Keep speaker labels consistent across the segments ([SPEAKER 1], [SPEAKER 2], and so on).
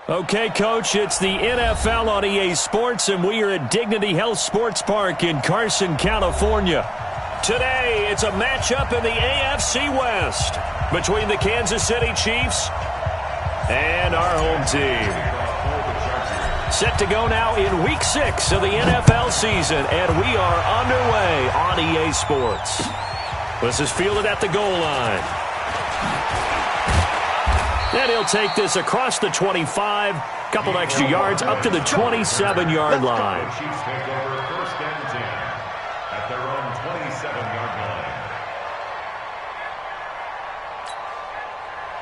[SPEAKER 1] Okay, Coach, it's the NFL on EA Sports, and we are at Dignity Health Sports Park in Carson, California. Today, it's a matchup in the AFC West between the Kansas City Chiefs and our home team. Set to go now in Week 6 of the NFL season, and we are underway on EA Sports. This is fielded at the goal line. And he'll take this across the 25, couple extra yards, up to the 27-yard line.
[SPEAKER 2] Chiefs take over first and 10 at their own 27-yard line.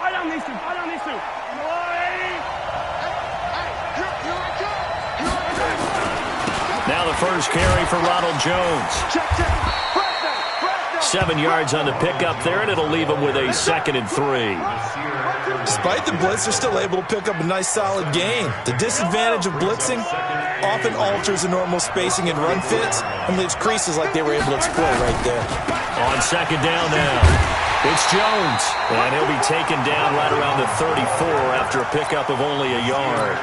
[SPEAKER 3] Right on these two.
[SPEAKER 1] Now the first carry for Ronald Jones. 7 yards on the pickup there, and it'll leave him with a 2nd and 3.
[SPEAKER 4] Despite the blitz, they're still able to pick up a nice, solid gain. The disadvantage of blitzing often alters the normal spacing and run fits and leaves creases like they were able to exploit right there.
[SPEAKER 1] On 2nd down now, it's Jones, and he'll be taken down right around the 34 after a pickup of only a yard.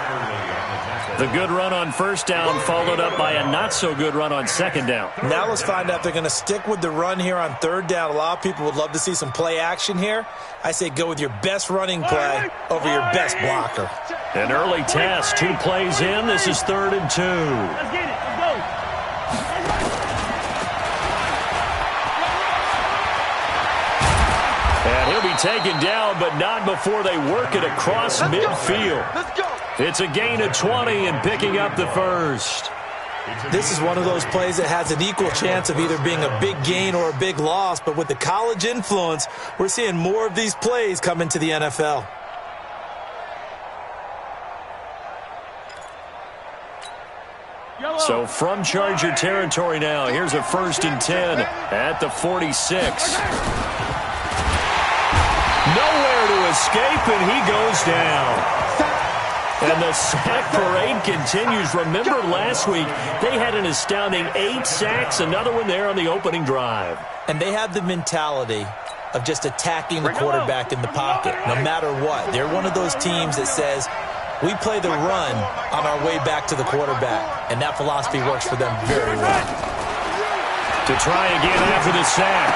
[SPEAKER 1] The good run on 1st down followed up by a not-so-good run on 2nd down.
[SPEAKER 4] Now let's find out if they're going to stick with the run here on 3rd down. A lot of people would love to see some play action here. I say go with your best running play over your best blocker.
[SPEAKER 1] An early test, 2 plays in. This is 3rd and 2.
[SPEAKER 3] Let's get it. Let's go.
[SPEAKER 1] And he'll be taken down, but not before they work it across midfield.
[SPEAKER 3] Let's go.
[SPEAKER 1] It's a gain of 20 and picking up the first.
[SPEAKER 4] This is one of those plays that has an equal chance of either being a big gain or a big loss, but with the college influence, we're seeing more of these plays come into the NFL.
[SPEAKER 1] So from Charger territory now, here's a 1st and 10 at the 46. Nowhere to escape, and he goes down. And the sack parade continues. Remember last week, they had an astounding 8 sacks, another one there on the opening drive.
[SPEAKER 4] And they have the mentality of just attacking the quarterback in the pocket, no matter what. They're one of those teams that says, we play the run on our way back to the quarterback. And that philosophy works for them very well.
[SPEAKER 1] To try again after the sack,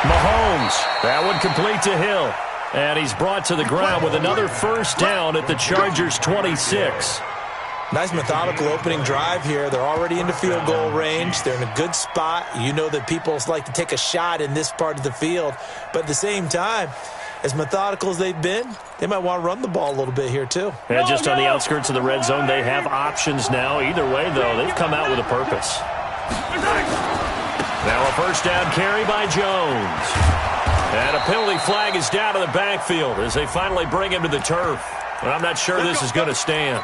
[SPEAKER 1] Mahomes, that one complete to Hill. And he's brought to the ground with another 1st down at the Chargers' 26.
[SPEAKER 4] Nice methodical opening drive here. They're already into field goal range. They're in a good spot. You know that people like to take a shot in this part of the field. But at the same time, as methodical as they've been, they might want to run the ball a little bit here too.
[SPEAKER 1] And just on the outskirts of the red zone, they have options now. Either way, though, they've come out with a purpose. Now a 1st down carry by Jones. And a penalty flag is down to the backfield as they finally bring him to the turf. But I'm not sure this is going to stand.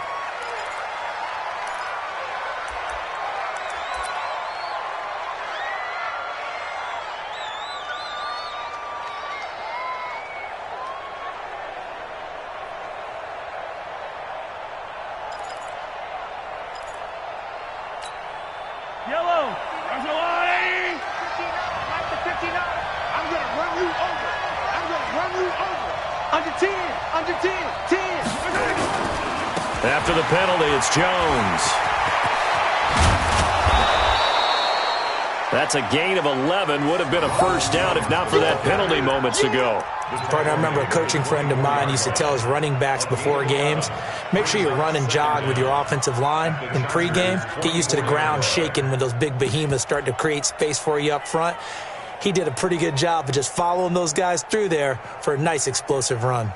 [SPEAKER 3] Yellow. There's a line. 59. I'm going to run you over. Under 10. 10.
[SPEAKER 1] After the penalty, it's Jones. That's a gain of 11. Would have been a 1st down if not for that penalty moments ago.
[SPEAKER 4] Partner, I remember a coaching friend of mine used to tell his running backs before games, make sure you run and jog with your offensive line in pregame. Get used to the ground shaking when those big behemoths start to create space for you up front. He did a pretty good job of just following those guys through there for a nice explosive run.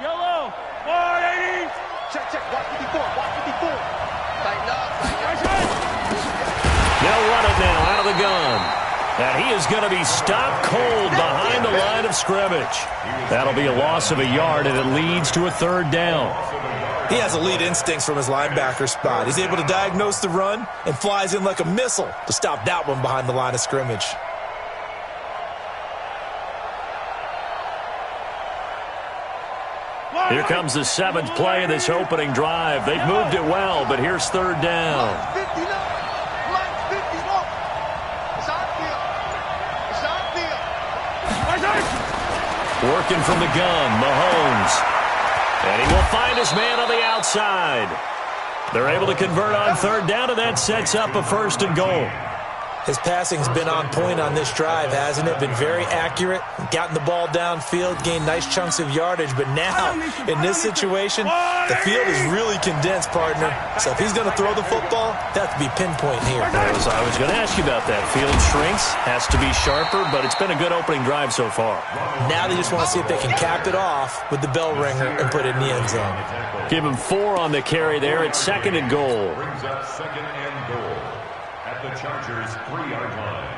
[SPEAKER 3] Yellow. 480. Check. Watch 54. Tighten up.
[SPEAKER 1] They'll run it now out of the gun. And he is going to be stopped cold behind the line of scrimmage. That'll be a loss of a yard, and it leads to a 3rd down.
[SPEAKER 4] He has elite instincts from his linebacker spot. He's able to diagnose the run and flies in like a missile to stop that one behind the line of scrimmage.
[SPEAKER 1] Here comes the 7th play of this opening drive. They've moved it well, but here's 3rd down. Working from the gun, Mahomes. And he will find his man on the outside. They're able to convert on third down, and that sets up a 1st and goal.
[SPEAKER 4] His passing's been on point on this drive, hasn't it? Been very accurate, gotten the ball downfield, gained nice chunks of yardage. But now, in this situation, the field is really condensed, partner. So if he's going to throw the football, that has to be pinpoint here.
[SPEAKER 1] I was going to ask you about that. Field shrinks, has to be sharper, but it's been a good opening drive so far.
[SPEAKER 4] Now they just want to see if they can cap it off with the bell ringer and put it in the end zone.
[SPEAKER 1] Give him 4 on the carry there. It's 2nd and goal.
[SPEAKER 2] Brings up 2nd and goal at the Chargers' 3-yard line.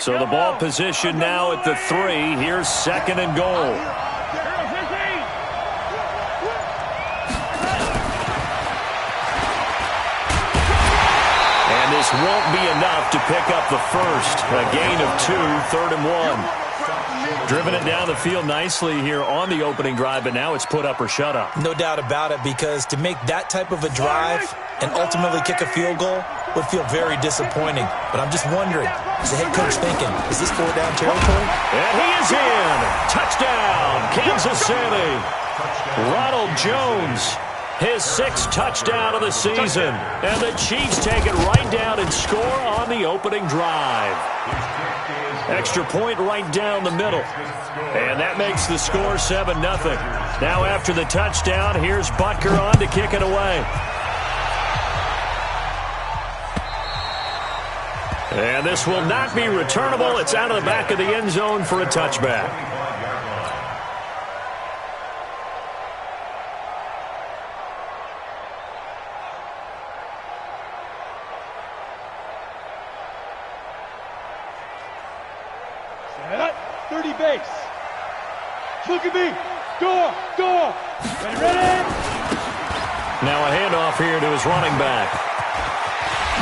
[SPEAKER 1] So the ball position now at the 3. Here's 2nd and goal. And this won't be enough to pick up the first. A gain of 2, 3rd and 1. Driven it down the field nicely here on the opening drive, but now it's put up or shut up.
[SPEAKER 4] No doubt about it, because to make that type of a drive and ultimately kick a field goal would feel very disappointing. But I'm just wondering, is the head coach thinking, is this 4-down territory?
[SPEAKER 1] And he is in. Touchdown, Kansas City. Ronald Jones, his 6th touchdown of the season. And the Chiefs take it right down and score on the opening drive. Extra point right down the middle. And that makes the score 7-0. Now after the touchdown, here's Butker on to kick it away. And this will not be returnable. It's out of the back of the end zone for a touchback.
[SPEAKER 3] Look at me. Go. Ready?
[SPEAKER 1] Now a handoff here to his running back.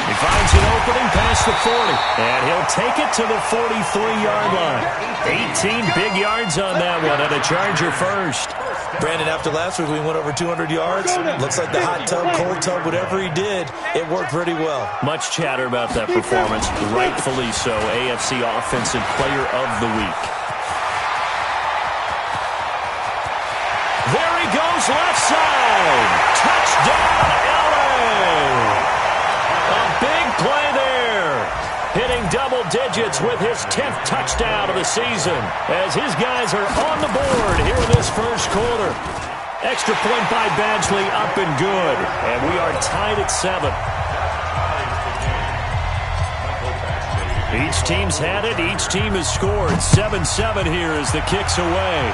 [SPEAKER 1] He finds an opening past the 40. And he'll take it to the 43-yard line. 18 big yards on that one, and a Charger first.
[SPEAKER 4] Brandon, after last week we went over 200 yards. Looks like the hot tub, cold tub, whatever he did, it worked pretty well.
[SPEAKER 1] Much chatter about that performance. Rightfully so. AFC Offensive Player of the Week. There he goes, left side. Touchdown, LA. A big play there. Hitting double digits with his 10th touchdown of the season as his guys are on the board here in this first quarter. Extra point by Badgley, up and good. And we are tied at 7. Each team's had it. Each team has scored. 7-7 here as the kick's away.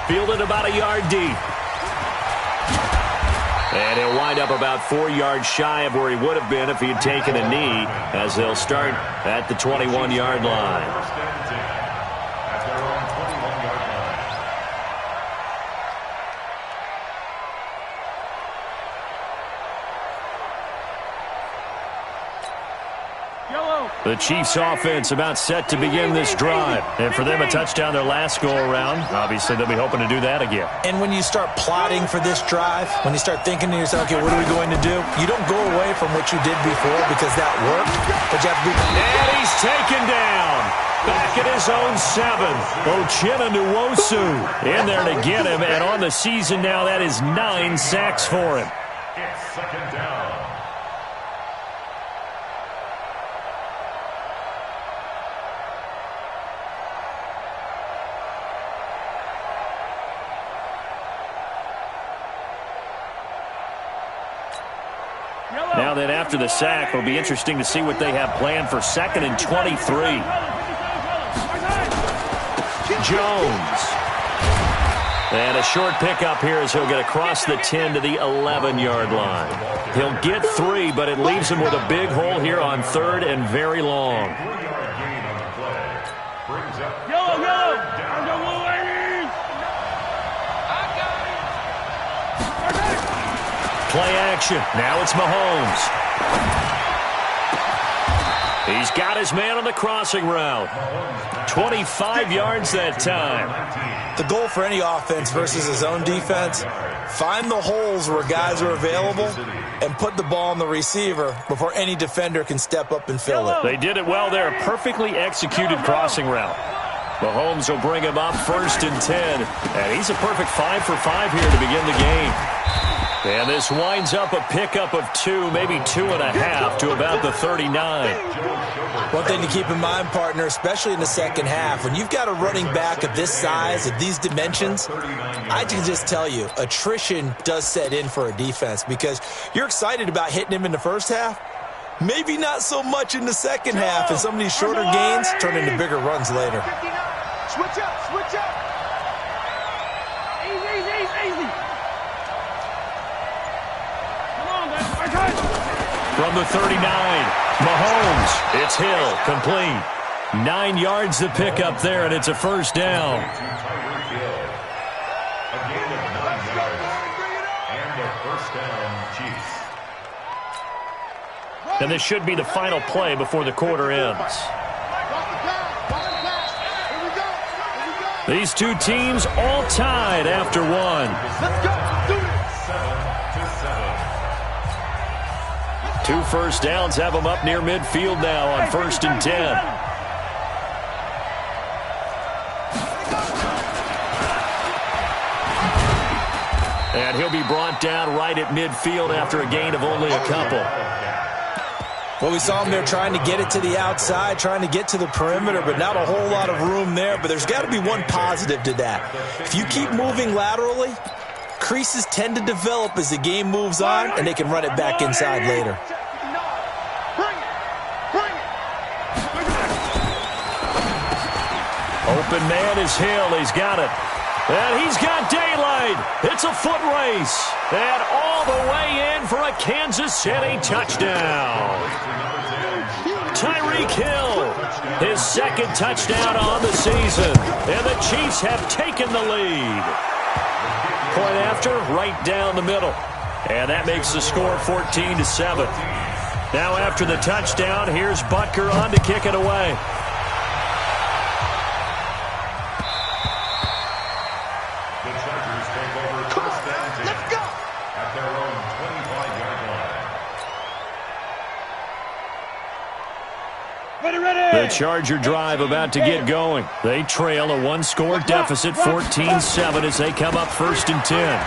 [SPEAKER 1] Fielded about a yard deep. And he'll wind up about 4 yards shy of where he would have been if he had taken a knee, as they'll start at the 21-yard line. The Chiefs offense about set to begin this drive. And for them, a touchdown their last go-around. Obviously, they'll be hoping to do that again.
[SPEAKER 4] And when you start plotting for this drive, when you start thinking to yourself, okay, what are we going to do? You don't go away from what you did before because that worked, but you have to be...
[SPEAKER 1] And he's taken down. Back at his own 7. Uchenna Nwosu in there to get him. And on the season now, that is 9 sacks for him.
[SPEAKER 2] It's 2nd down.
[SPEAKER 1] Now then, after the sack, it'll be interesting to see what they have planned for 2nd and 23. Jones. And a short pickup here as he'll get across the 10 to the 11-yard line. He'll get 3, but it leaves him with a big hole here on 3rd and very long.
[SPEAKER 2] 3-yard gain on the play. Brings up
[SPEAKER 3] Yellow.
[SPEAKER 1] Play action. Now it's Mahomes. He's got his man on the crossing route. 25 yards that time.
[SPEAKER 4] The goal for any offense versus his own defense, find the holes where guys are available and put the ball on the receiver before any defender can step up and fill it.
[SPEAKER 1] They did it well there. Perfectly executed crossing route. Mahomes will bring him up 1st and 10. And he's a perfect 5 for 5 here to begin the game. And this winds up a pickup of 2, maybe 2.5 to about the 39.
[SPEAKER 4] One thing to keep in mind, partner, especially in the second half, when you've got a running back of this size, of these dimensions, I can just tell you, attrition does set in for a defense because you're excited about hitting him in the first half. Maybe not so much in the second half, and some of these shorter gains turn into bigger runs later.
[SPEAKER 3] Switch up, switch up. Easy, easy, easy. Come on, man.
[SPEAKER 1] From the 39, Mahomes, it's Hill, complete. 9 yards to pick up there, and it's a first down.
[SPEAKER 2] A gain of 9 yards. And a first down, Chiefs.
[SPEAKER 1] And this should be the final play before the quarter ends. These two teams all tied after one.
[SPEAKER 3] Let's go. Do it.
[SPEAKER 2] 7-7.
[SPEAKER 1] 2 first downs have them up near midfield now on 1st and 10. And he'll be brought down right at midfield after a gain of only a couple.
[SPEAKER 4] Well, we saw him there trying to get it to the outside, trying to get to the perimeter, but not a whole lot of room there. But there's got to be one positive to that. If you keep moving laterally, creases tend to develop as the game moves on, and they can run it back inside later.
[SPEAKER 1] Open man is Hill. He's got it. And he's got daylight. It's a foot race. And all the way in for a Kansas City touchdown. Tyreek Hill, his 2nd touchdown on the season. And the Chiefs have taken the lead. Point after, right down the middle. And that makes the score 14-7. Now after the touchdown, here's Butker on to kick it away. The Charger drive about to get going. They trail a 1-score deficit, 14-7, as they come up 1st and 10.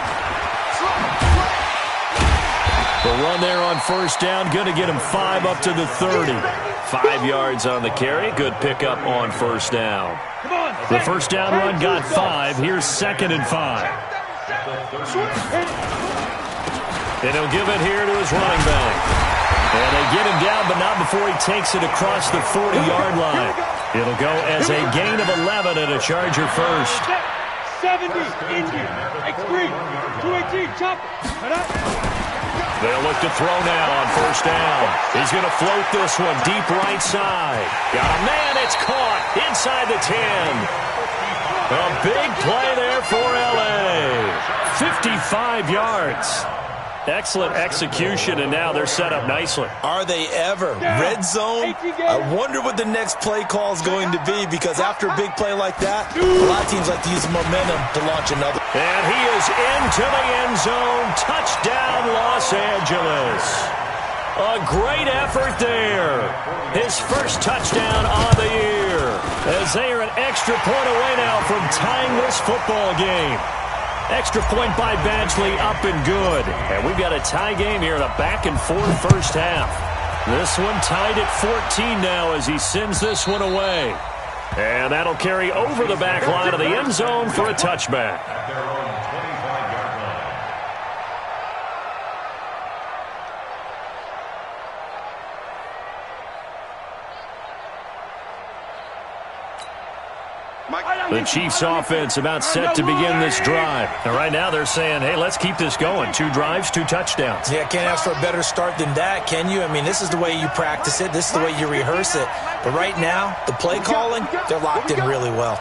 [SPEAKER 1] The run there on 1st down, going to get him 5 up to the 30. 5 yards on the carry. Good pickup on 1st down. The 1st down run got 5. Here's 2nd and 5. And he'll give it here to his running back. And they get him down, but not before he takes it across the 40-yard line. It'll go as a gain of 11 and a Charger first.
[SPEAKER 3] 70, Indy, X3, 218, chop.
[SPEAKER 1] They'll look to throw now on 1st down. He's going to float this one deep right side. Got a man, it's caught inside the 10. A big play there for L.A. 55 yards. Excellent execution, and now they're set up nicely.
[SPEAKER 4] Are they ever? Red zone? I wonder what the next play call is going to be, because after a big play like that, a lot of teams like to use momentum to launch another.
[SPEAKER 1] And he is into the end zone. Touchdown, Los Angeles. A great effort there. His first touchdown on the year, as they are an extra point away now from tying this football game. Extra point by Badgley, up and good. And we've got a tie game here in a back-and-forth first half. This one tied at 14 now as he sends this one away. And that'll carry over the back line of the end zone for a touchback.
[SPEAKER 2] At their own 25-yard line.
[SPEAKER 1] The Chiefs offense about set to begin this drive. And right now they're saying, hey, let's keep this going. 2 drives, 2 touchdowns.
[SPEAKER 4] Yeah, can't ask for a better start than that, can you? I mean, this is the way you practice it. This is the way you rehearse it. But right now, the play calling, they're locked in really well.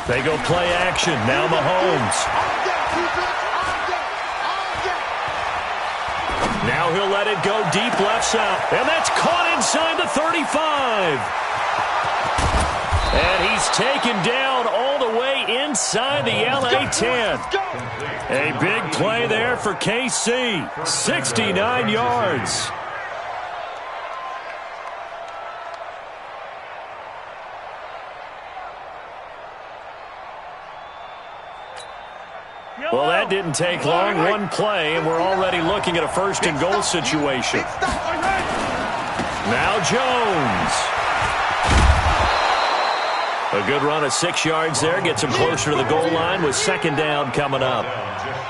[SPEAKER 1] They go play action. Now Mahomes. Now he'll let it go deep left side. And that's caught inside the 35. And he's taken down all the way inside the LA 10. A big play there for KC. 69 yards. Well, that didn't take long. One play, and we're already looking at a first-and-goal situation. Now Jones. A good run of 6 yards there. Gets him closer to the goal line with second down coming up.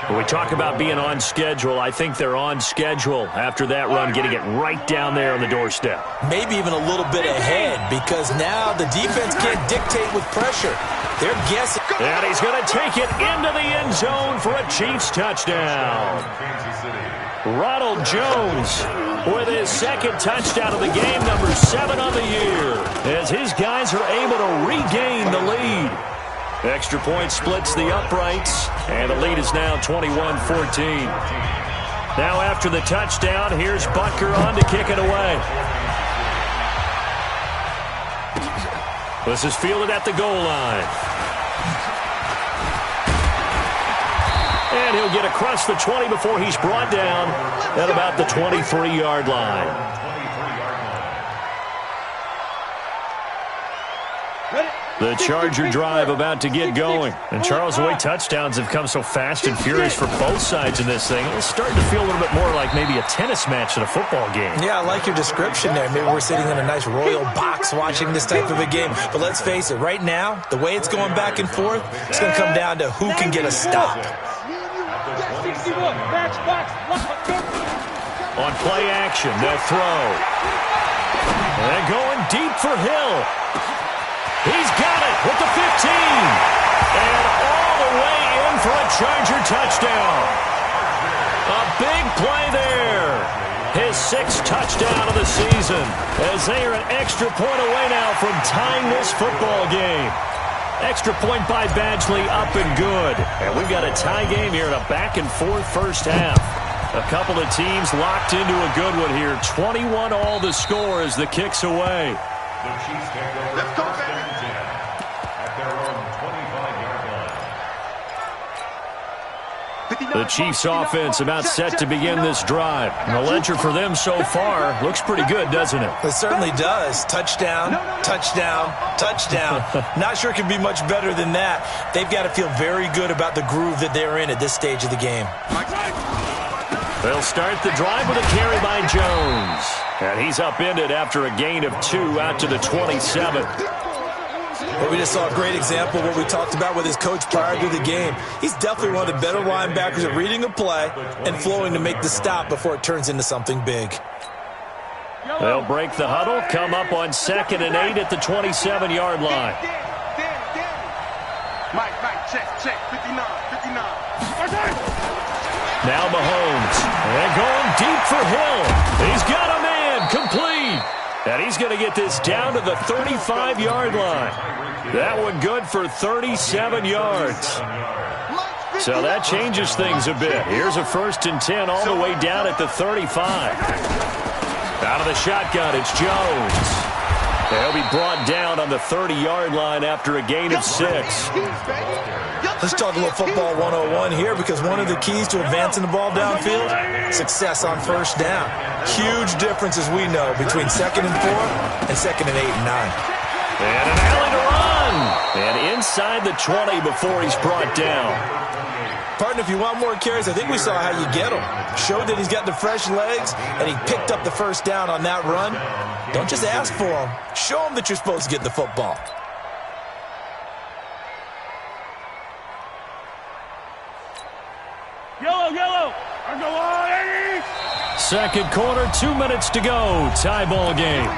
[SPEAKER 1] When we talk about being on schedule, I think they're on schedule after that run, getting it right down there on the doorstep.
[SPEAKER 4] Maybe even a little bit ahead, because now the defense can't dictate with pressure. They're guessing.
[SPEAKER 1] And he's going to take it into the end zone for a Chiefs touchdown. Ronald Jones with his second touchdown of the game, number 7 on the year, as his guys are able to regain the lead. Extra point splits the uprights, and the lead is now 21-14. Now after the touchdown, here's Butker on to kick it away. This is fielded at the goal line. And he'll get across the 20 before he's brought down at about the 23-yard line. The Charger drive about to get going. And Charles, the way touchdowns have come so fast and furious for both sides in this thing, it's starting to feel a little bit more like maybe a tennis match in a football game.
[SPEAKER 4] Yeah, I like your description there. Maybe we're sitting in a nice royal box watching this type of a game. But let's face it, right now, the way it's going back and forth, it's going to come down to who can get a stop.
[SPEAKER 1] On play action, they'll throw. And they're going deep for Hill. He's got it with the 15. And all the way in for a Charger touchdown. A big play there. His 6th touchdown of the season, as they are an extra point away now from tying this football game. Extra point by Badgley, up and good. And we've got a tie game here in a back-and-forth first half. A couple of teams locked into a good one here. 21 all the score as the kick's away.
[SPEAKER 2] The Chiefs take over. Let's go, baby. At their own 25-yard line.
[SPEAKER 1] The Chiefs offense about set to begin this drive. And the ledger for them so far looks pretty good, doesn't it?
[SPEAKER 4] It certainly does. Touchdown, touchdown, touchdown. Not sure it can be much better than that. They've got to feel very good about the groove that they're in at this stage of the game.
[SPEAKER 1] They'll start the drive with a carry by Jones. And he's upended after a gain of 2 out to the 27.
[SPEAKER 4] Well, we just saw a great example of what we talked about with his coach prior to the game. He's definitely one of the better linebackers at reading a play and flowing to make the stop before it turns into something big.
[SPEAKER 1] They'll break the huddle, come up on 2nd and 8 at the 27-yard line.
[SPEAKER 3] Mike, check, 59.
[SPEAKER 1] Now Mahomes. And going deep for Hill. He's got a man complete. And he's going to get this down to the 35-yard line. That one good for 37 yards. So that changes things a bit. Here's a 1st and 10 all the way down at the 35. Out of the shotgun, it's Jones. He'll be brought down on the 30-yard line after a gain of 6.
[SPEAKER 4] Let's talk a little football 101 here, because one of the keys to advancing the ball downfield, success on first down. Huge difference, as we know, between 2nd and 4 and 2nd and 8 and 9.
[SPEAKER 1] And an alley to run. And inside the 20 before he's brought down.
[SPEAKER 4] Partner, if you want more carries, I think we saw how you get him. Showed that he's got the fresh legs, and he picked up the first down on that run. Don't just ask for him. Show him that you're supposed to get the football.
[SPEAKER 3] Yellow. I'm going.
[SPEAKER 1] Second quarter, 2 minutes to go. Tie ball game.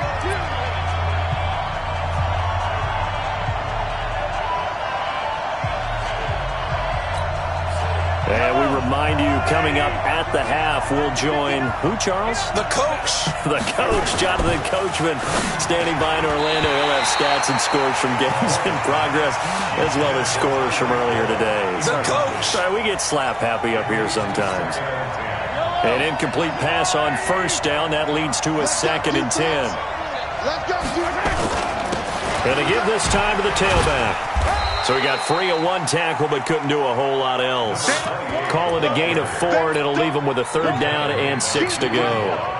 [SPEAKER 1] And we remind you, coming up at the half, we'll join who, Charles?
[SPEAKER 4] The coach.
[SPEAKER 1] The coach, Jonathan Coachman, standing by in Orlando. He'll have stats and scores from games in progress, as well as scores from earlier today.
[SPEAKER 4] The coach.
[SPEAKER 1] Sorry, we get slap happy up here sometimes. An incomplete pass on first down. That leads to a 2nd and 10. And to give this time to the tailback. So he got free of 1 tackle but couldn't do a whole lot else. Call it a gain of 4, and it'll leave him with a 3rd down and 6 to go.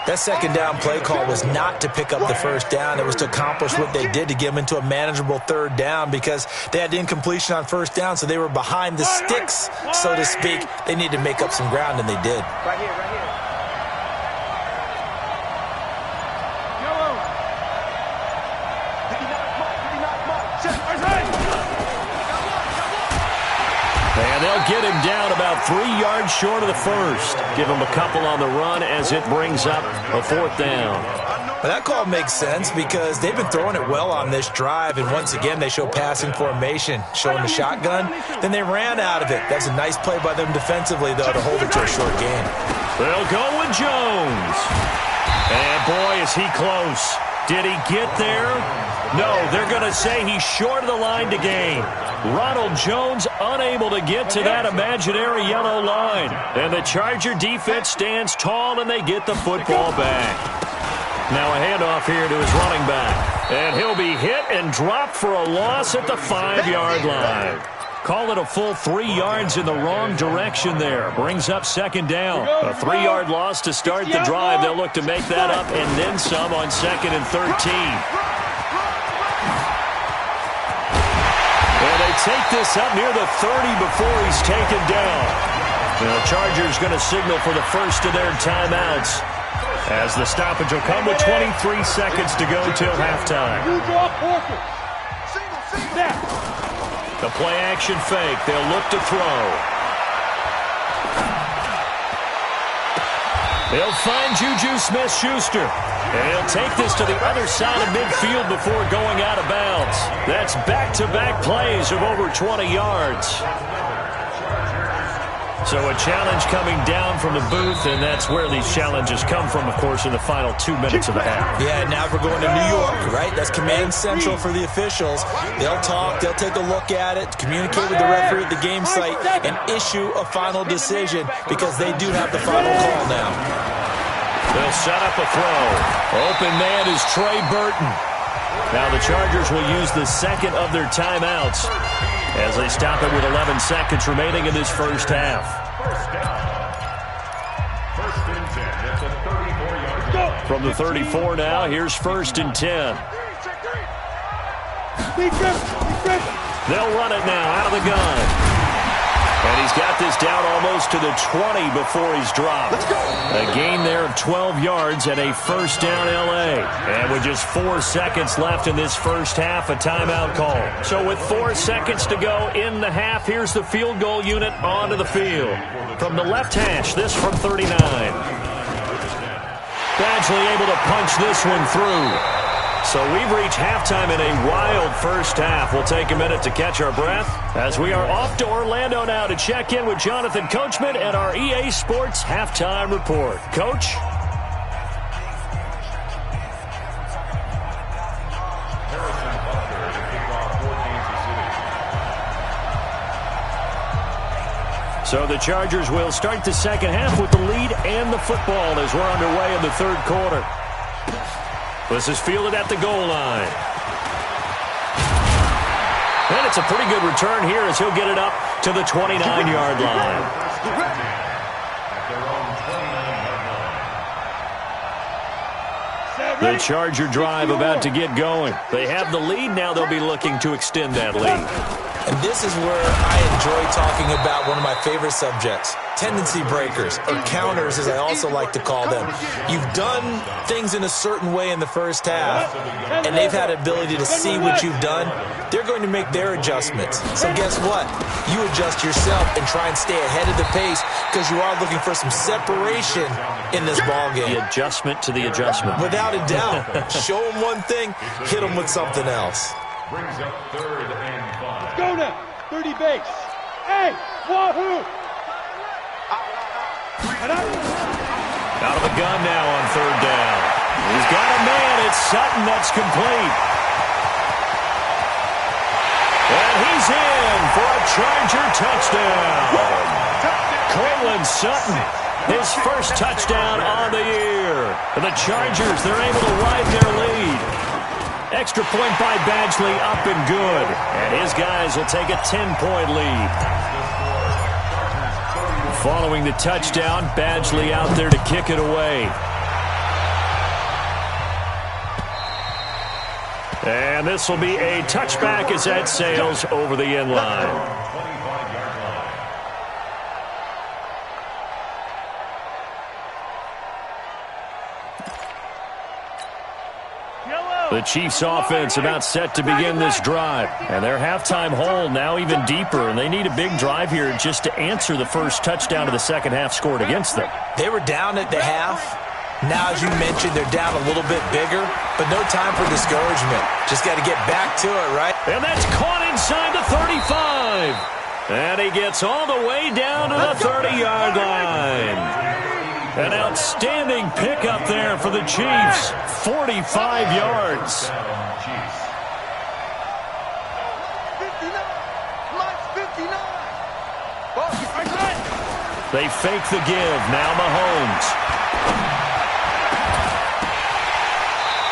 [SPEAKER 4] That 2nd down play call was not to pick up the 1st down. It was to accomplish what they did, to get them into a manageable 3rd down, because they had the incompletion on 1st down, so they were behind the sticks, so to speak. They needed to make up some ground, and they did.
[SPEAKER 3] Right here, right here. Yellow. 59 mark, 59 mark. Check.
[SPEAKER 1] And they'll get him down about 3 yards short of the 1st. Give him a couple on the run as it brings up a 4th down.
[SPEAKER 4] Well, that call makes sense because they've been throwing it well on this drive, and once again they show passing formation, showing the shotgun. Then they ran out of it. That's a nice play by them defensively, though, to hold it to a short gain.
[SPEAKER 1] They'll go with Jones. And boy, is he close. Did he get there? No, they're going to say he's short of the line to gain. Ronald Jones unable to get to that imaginary yellow line. And the Charger defense stands tall, and they get the football back. Now a handoff here to his running back. And he'll be hit and dropped for a loss at the 5-yard line. Call it a full 3 yards in the wrong direction there. Brings up 2nd down. A 3-yard loss to start the drive. They'll look to make that up and then some on 2nd and 13. And they take this up near the 30 before he's taken down. The Chargers going to signal for the first of their timeouts, as the stoppage will come with 23 seconds to go till halftime. The play action fake. They'll look to throw. They'll find Juju Smith-Schuster. And he'll take this to the other side of midfield before going out of bounds. That's back-to-back plays of over 20 yards. So a challenge coming down from the booth, and that's where these challenges come from, of course, in the final 2 minutes of the half.
[SPEAKER 4] Yeah, now we're going to New York, right? That's command central for the officials. They'll talk, they'll take a look at it, communicate with the referee at the game site, and issue a final decision, because they do have the final call now.
[SPEAKER 1] They'll set up a throw. Open man is Trey Burton. Now the Chargers will use the 2nd of their timeouts as they stop it with 11 seconds remaining in this first half. From the 34 now, here's 1st and 10. They'll run it now out of the gun. And he's got this down almost to the 20 before he's dropped. A gain there of 12 yards and a 1st down L.A. And with just 4 seconds left in this first half, a timeout call. So with 4 seconds to go in the half, here's the field goal unit onto the field. From the left hash, this from 39. Badgley able to punch this one through. So we've reached halftime in a wild first half. We'll take a minute to catch our breath as we are off to Orlando now to check in with Jonathan Coachman and our EA Sports Halftime Report. Coach? So the Chargers will start the second half with the lead and the football as we're underway in the 3rd quarter. This is fielded at the goal line. And it's a pretty good return here as he'll get it up to the 29-yard line. The Charger drive about to get going. They have the lead. Now they'll be looking to extend that lead.
[SPEAKER 4] And this is where I enjoy talking about one of my favorite subjects, tendency breakers, or counters as I also like to call them. You've done things in a certain way in the first half, and they've had ability to see what you've done. They're going to make their adjustments. So guess what? You adjust yourself and try and stay ahead of the pace because you are looking for some separation in this ballgame.
[SPEAKER 1] The adjustment to the adjustment.
[SPEAKER 4] Without a doubt. Show them one thing, hit them with something else.
[SPEAKER 2] Brings up 3rd and 5.
[SPEAKER 3] Let's go now. 30 base. Hey, wahoo!
[SPEAKER 1] Out of the gun now on 3rd down. He's got a man. It's Sutton. That's complete. And he's in for a Charger touchdown. Cortland Sutton His first touchdown on the year. And the Chargers, they're able to widen their lead. Extra point by Badgley, up and good. And his guys will take a 10-point lead. Following the touchdown, Badgley out there to kick it away. And this will be a touchback as that sails over the end line. The Chiefs offense about set to begin this drive. And their halftime hole now even deeper. And they need a big drive here just to answer the first touchdown of the second half scored against them.
[SPEAKER 4] They were down at the half. Now, as you mentioned, they're down a little bit bigger. But no time for discouragement. Just got to get back to it, right?
[SPEAKER 1] And that's caught inside the 35. And he gets all the way down to the 30-yard line. An outstanding pickup there for the Chiefs. 45 yards. They fake the give. Now Mahomes.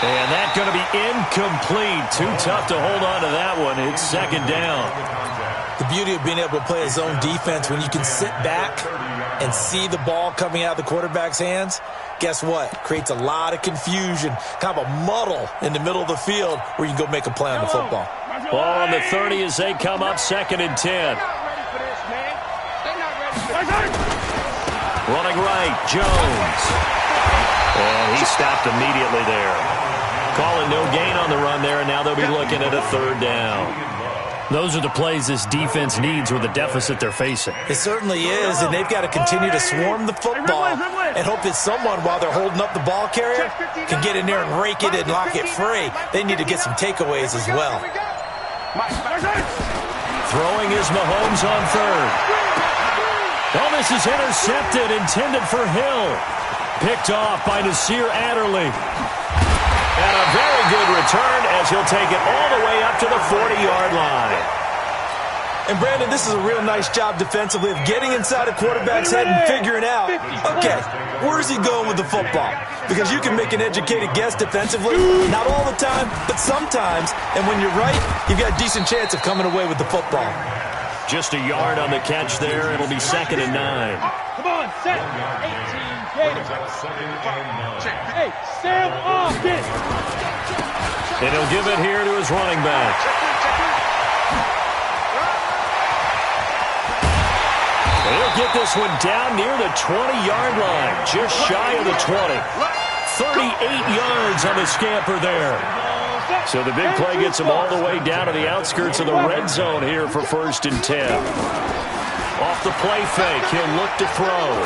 [SPEAKER 1] And that's going to be incomplete. Too tough to hold on to that one. It's second down.
[SPEAKER 4] The beauty of being able to play a zone defense when you can sit back and see the ball coming out of the quarterback's hands, guess what? Creates a lot of confusion, kind of a muddle in the middle of the field where you can go make a play on the football.
[SPEAKER 1] Ball on the 30 as they come up second and 10. Running right, Jones. And he stopped immediately there. Calling no gain on the run there, and now they'll be looking at a third down. Those are the plays this defense needs with the deficit they're facing.
[SPEAKER 4] It certainly is, and they've got to continue to swarm the football and hope that someone, while they're holding up the ball carrier, can get in there and rake it and lock it free. They need to get some takeaways as well.
[SPEAKER 1] Throwing is Mahomes on third. Oh, this is intercepted, intended for Hill. Picked off by Nasir Adderley. And a very good return as he'll take it all the way up to the 40-yard line.
[SPEAKER 4] And, Brandon, this is a real nice job defensively of getting inside a quarterback's head and figuring out, okay, where's he going with the football? Because you can make an educated guess defensively, not all the time, but sometimes. And when you're right, you've got a decent chance of coming away with the football.
[SPEAKER 1] Just a yard on the catch there. It'll be second and 9.
[SPEAKER 3] Come on, set. 18. Hey, Sam Austin.
[SPEAKER 1] And he'll give it here to his running back. And he'll get this one down near the 20-yard line, just shy of the 20. 38 yards on the scamper there. So the big play gets him all the way down to the outskirts of the red zone here for first and 10. Off the play fake, he'll look to throw.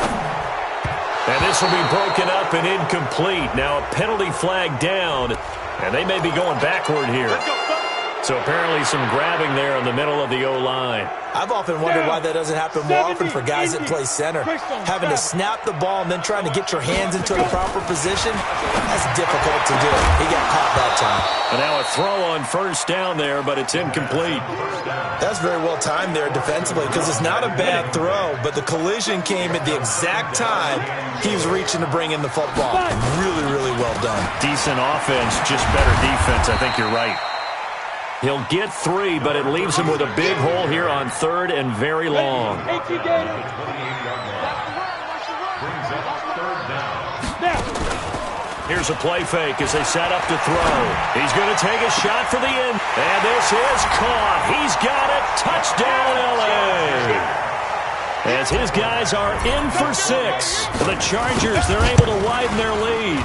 [SPEAKER 1] And this will be broken up and incomplete. Now a penalty flag down, and they may be going backward here. So apparently some grabbing there in the middle of the O-line.
[SPEAKER 4] I've often wondered why that doesn't happen more often for guys that play center. Having to snap the ball and then trying to get your hands into the proper position, that's difficult to do. He got caught that time.
[SPEAKER 1] And now a throw on first down there, but it's incomplete.
[SPEAKER 4] That's very well timed there defensively because it's not a bad throw, but the collision came at the exact time he was reaching to bring in the football. Really, really well done.
[SPEAKER 1] Decent offense, just better defense. I think you're right. He'll get 3, but it leaves him with a big hole here on third and very long. Here's a play fake as they set up to throw. He's going to take a shot for the end. And this is caught. He's got it. Touchdown, L.A. As his guys are in for 6. The Chargers, they're able to widen their lead.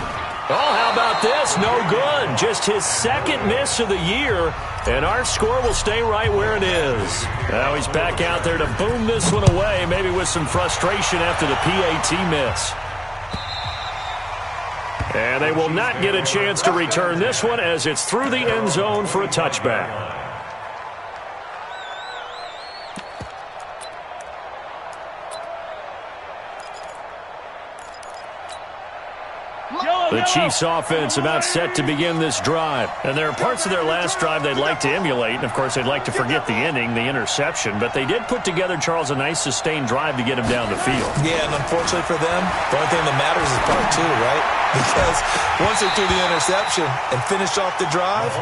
[SPEAKER 1] Oh, how about this? No good. Just his second miss of the year, and our score will stay right where it is. Now he's back out there to boom this one away, maybe with some frustration after the PAT miss. And they will not get a chance to return this one as it's through the end zone for a touchback.
[SPEAKER 3] Yellow.
[SPEAKER 1] The Chiefs offense about set to begin this drive. And there are parts of their last drive they'd like to emulate. And, of course, they'd like to forget the inning, the interception. But they did put together, Charles, a nice sustained drive to get him down the field.
[SPEAKER 5] Yeah, and unfortunately for them, the only thing that matters is part two, right? Because once they threw the interception and finished off the drive,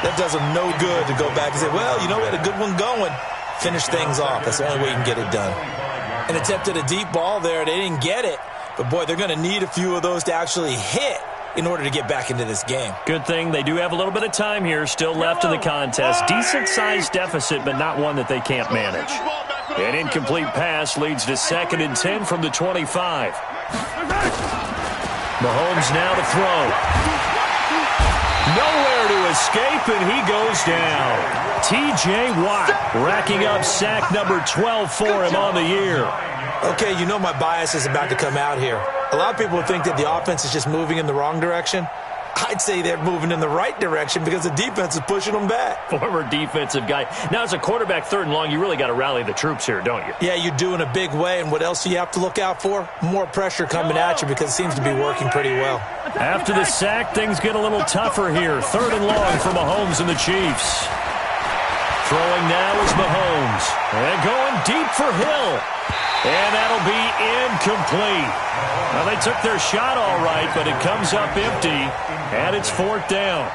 [SPEAKER 5] that does them no good to go back and say, well, you know, we had a good one going. Finish things off. That's the only way you can get it done. And attempted a deep ball there. They didn't get it. But, boy, they're going to need a few of those to actually hit in order to get back into this game.
[SPEAKER 1] Good thing they do have a little bit of time here still left in the contest. Decent-sized deficit, but not one that they can't manage. An incomplete pass leads to 2nd and 10 from the 25. Mahomes now to throw. Nowhere to escape, and he goes down. T.J. Watt racking up sack number 12 for him on the year.
[SPEAKER 5] Okay, you know my bias is about to come out here. A lot of people think that the offense is just moving in the wrong direction. I'd say they're moving in the right direction because the defense is pushing them back.
[SPEAKER 1] Former defensive guy. Now, as a quarterback, 3rd and long, you really got to rally the troops here, don't you?
[SPEAKER 5] Yeah, you do in a big way. And what else do you have to look out for? More pressure coming at you because it seems to be working pretty well.
[SPEAKER 1] After the sack, things get a little tougher here. 3rd and long for Mahomes and the Chiefs. Throwing now is Mahomes. And going deep for Hill. And that'll be incomplete. Well, they took their shot all right, but it comes up empty, and it's 4th down.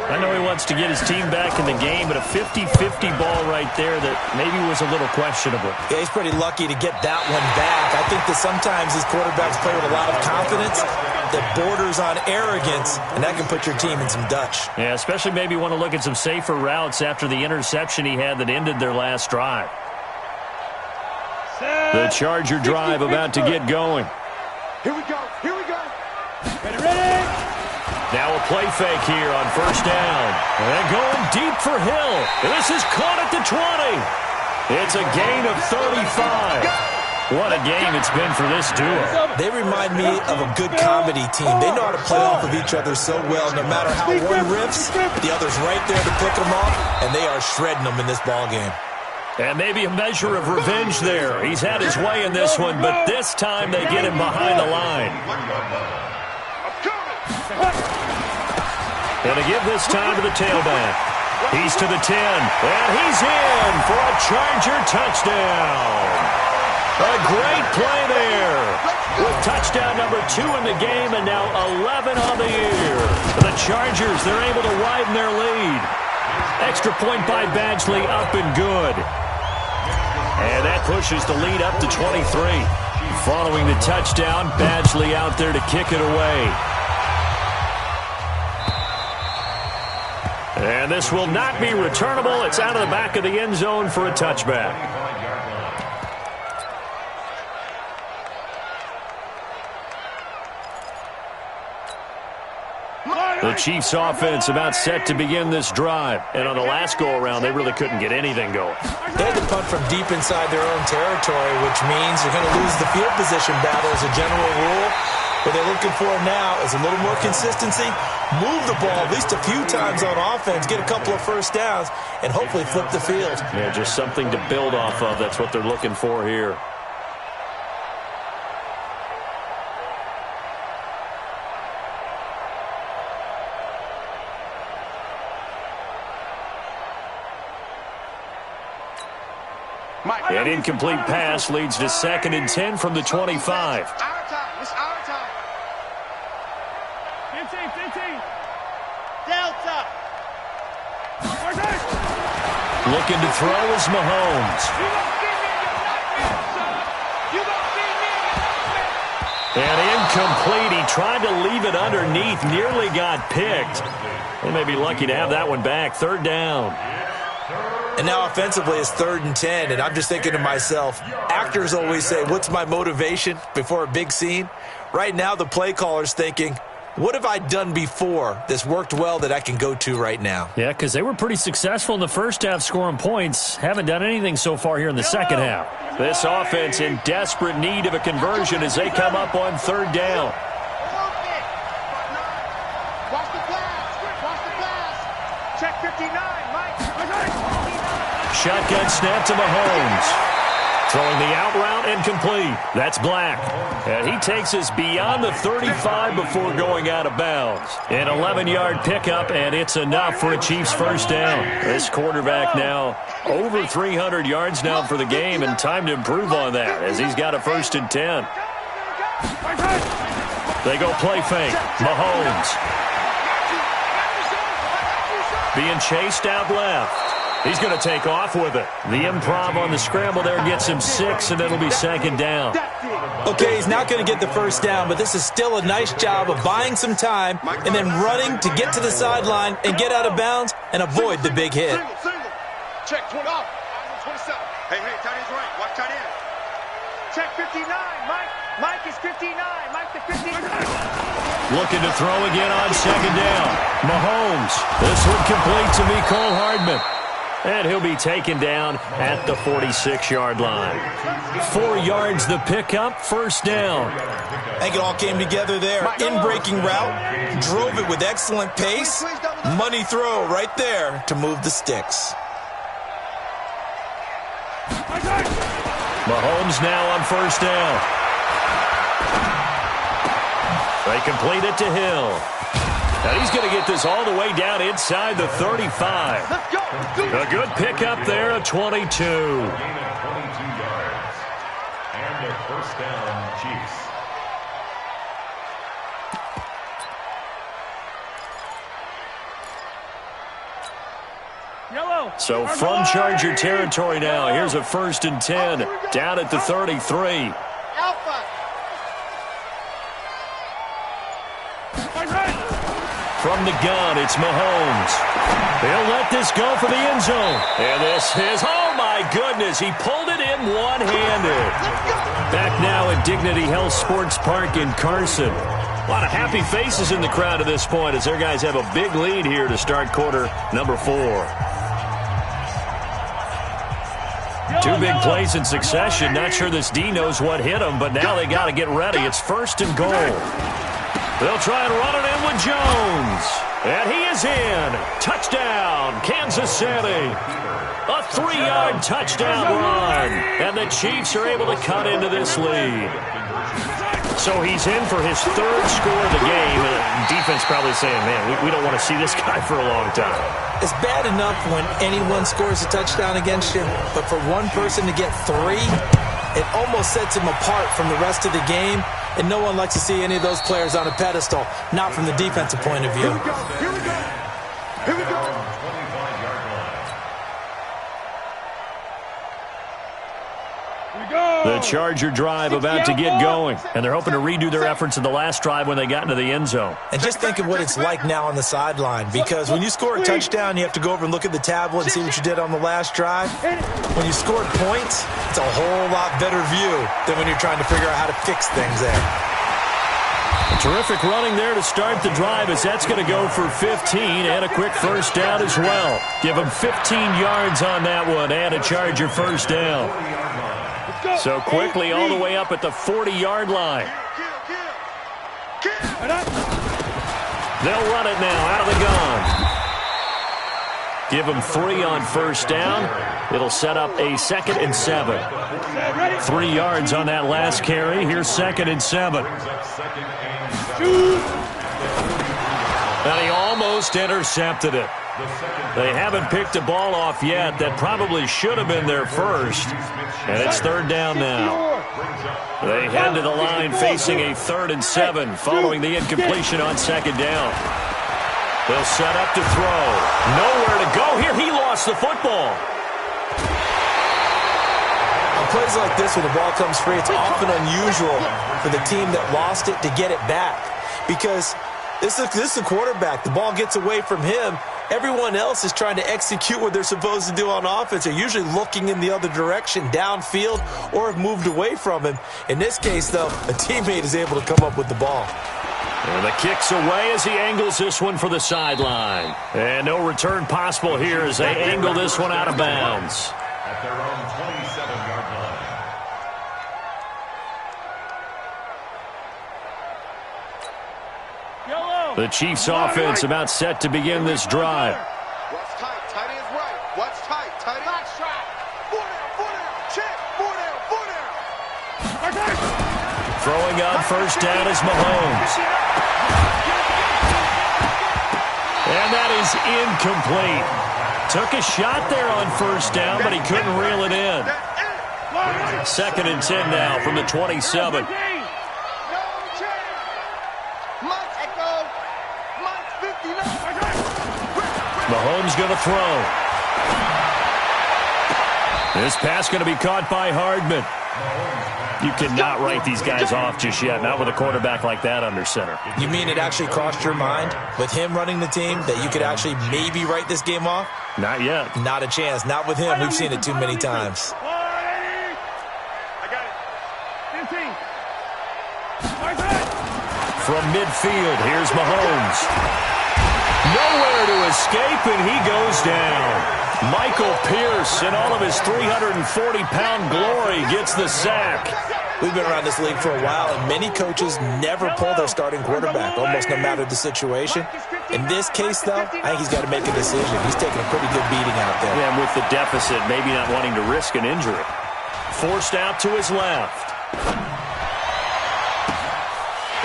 [SPEAKER 1] I know he wants to get his team back in the game, but a 50-50 ball right there that maybe was a little questionable.
[SPEAKER 5] Yeah, he's pretty lucky to get that one back. I think that sometimes these quarterbacks play with a lot of confidence that borders on arrogance, and that can put your team in some Dutch.
[SPEAKER 1] Yeah, especially maybe want to look at some safer routes after the interception he had that ended their last drive. The Charger drive about to get going.
[SPEAKER 3] Here we go. Here we go. Ready?
[SPEAKER 1] Now a play fake here on 1st down. And going deep for Hill. This is caught at the 20. It's a gain of 35. What a game it's been for this duo.
[SPEAKER 5] They remind me of a good comedy team. They know how to play off of each other so well. No matter how one riffs, the other's right there to pick them off, and they are shredding them in this ball game.
[SPEAKER 1] And maybe a measure of revenge there. He's had his way in this one, but this time they get him behind the line. And to give this time to the tailback. He's to the 10, and he's in for a Charger touchdown. A great play there. With touchdown number 2 in the game and now 11 on the year. The Chargers, they're able to widen their lead. Extra point by Badgley, up and good. And that pushes the lead up to 23. Following the touchdown, Badgley out there to kick it away. And this will not be returnable. It's out of the back of the end zone for a touchback. The Chiefs offense about set to begin this drive. And on the last go-around, they really couldn't get anything going.
[SPEAKER 5] They had to punt from deep inside their own territory, which means you're going to lose the field position battle as a general rule. What they're looking for now is a little more consistency, move the ball at least a few times on offense, get a couple of 1st downs, and hopefully flip the field.
[SPEAKER 1] Yeah, just something to build off of. That's what they're looking for here. An incomplete pass leads to 2nd and 10 from the 25.
[SPEAKER 3] It's our time. It's our time. 15. Delta.
[SPEAKER 1] Looking to throw is Mahomes. And incomplete. He tried to leave it underneath. Nearly got picked. They may be lucky to have that one back. 3rd down.
[SPEAKER 5] And now offensively it's 3rd and 10, and I'm just thinking to myself, actors always say, what's my motivation before a big scene? Right now the play caller's thinking, what have I done before that's worked well that I can go to right now?
[SPEAKER 1] Yeah, because they were pretty successful in the first half scoring points. Haven't done anything so far here in the second half. This offense in desperate need of a conversion as they come up on 3rd down.
[SPEAKER 3] Watch the blast. Check 59, Mike.
[SPEAKER 1] Shotgun snap to Mahomes. Throwing the out route and complete. That's Black. And he takes us beyond the 35 before going out of bounds. An 11-yard pickup, and it's enough for a Chiefs first down. This quarterback now over 300 yards now for the game, and time to improve on that as he's got a 1st and 10. They go play fake. Mahomes. Being chased out left. He's going to take off with it. The improv on the scramble there gets him 6, and it'll be 2nd down.
[SPEAKER 4] Okay, he's not going to get the first down, but this is still a nice job of buying some time and then running to get to the sideline and get out of bounds and avoid the big hit.
[SPEAKER 3] Check 20 off. 27. Hey, tight end's right. Watch tight end. Check 59. Mike is 59. Mike to 59.
[SPEAKER 1] Looking to throw again on 2nd down. Mahomes. This one complete to Mecole Hardman. And he'll be taken down at the 46-yard line. 4 yards the pickup, 1st down.
[SPEAKER 5] I think it all came together there. In-breaking route, drove it with excellent pace. Money throw right there to move the sticks.
[SPEAKER 1] Mahomes now on 1st down. They complete it to Hill. And he's going to get this all the way down inside the 35. A good pickup there, a 22.
[SPEAKER 2] Gain of 22 yards. And a 1st down, Chiefs.
[SPEAKER 1] So from Charger territory now, here's a 1st and 10 down at the 33. From the gun, it's Mahomes. He'll let this go for the end zone. And this is, oh my goodness, he pulled it in one-handed. Back now at Dignity Health Sports Park in Carson. A lot of happy faces in the crowd at this point as their guys have a big lead here to start quarter number 4. 2 big plays in succession. Not sure this D knows what hit him, but now they got to get ready. It's 1st and goal. They'll try and run it in with Jones. And he is in. Touchdown, Kansas City. A 3-yard touchdown run. And the Chiefs are able to cut into this lead. So he's in for his 3rd score of the game. And the defense probably saying, man, we don't want to see this guy for a long time.
[SPEAKER 4] It's bad enough when anyone scores a touchdown against you, but for one person to get 3, it almost sets him apart from the rest of the game. And no one likes to see any of those players on a pedestal, not from the defensive point of view.
[SPEAKER 3] Here we go. Here we go.
[SPEAKER 1] The Charger drive about to get going, and they're hoping to redo their efforts in the last drive when they got into the end zone.
[SPEAKER 5] And just think of what it's like now on the sideline, because when you score a touchdown, you have to go over and look at the tablet and see what you did on the last drive. When you scored points, it's a whole lot better view than when you're trying to figure out how to fix things there.
[SPEAKER 1] Terrific running there to start the drive as that's going to go for 15 and a quick 1st down as well. Give them 15 yards on that one and a Charger 1st down. So quickly all the way up at the 40-yard line. They'll run it now out of the gun. Give them 3 on 1st down. It'll set up a 2nd and 7. 3 yards on that last carry. Here's 2nd and 7. And he almost intercepted it. They haven't picked a ball off yet. That probably should have been their first. And it's 3rd down now. They head to the line facing a 3rd and 7 following the incompletion on 2nd down. They'll set up to throw. Nowhere to go here. He lost the football.
[SPEAKER 5] On plays like this, when the ball comes free, it's often unusual for the team that lost it to get it back. Because this is the quarterback. The ball gets away from him. Everyone else is trying to execute what they're supposed to do on offense. They're usually looking in the other direction, downfield, or have moved away from him. In this case, though, a teammate is able to come up with the ball.
[SPEAKER 1] And the kick's away as he angles this one for the sideline. And no return possible here as they angle this one out of bounds.
[SPEAKER 2] At their own 27-yard line.
[SPEAKER 1] The Chiefs offense about set to begin this drive.
[SPEAKER 3] What's tight? Tight end's right. What's tight? Tight end. Four down. Check. 4 down.
[SPEAKER 1] Throwing on first down is Mahomes. And that is incomplete. Took a shot there on first down, but he couldn't reel it in. 2nd and 10 now from the 27. Mahomes going to throw. This pass going to be caught by Hardman. You cannot write these guys off just yet, not with a quarterback like that under center.
[SPEAKER 5] You mean it actually crossed your mind with him running the team that you could actually maybe write this game off?
[SPEAKER 1] Not yet.
[SPEAKER 5] Not a chance. Not with him. We've seen it too many times.
[SPEAKER 3] I got it. 15.
[SPEAKER 1] From midfield, here's Mahomes. Nowhere to escape, and he goes down. Michael Pierce, in all of his 340-pound glory, gets the sack.
[SPEAKER 5] We've been around this league for a while, and many coaches never pull their starting quarterback, almost no matter the situation. In this case, though, I think he's got to make a decision. He's taking a pretty good beating out there.
[SPEAKER 1] Yeah, and with the deficit, maybe not wanting to risk an injury. Forced out to his left.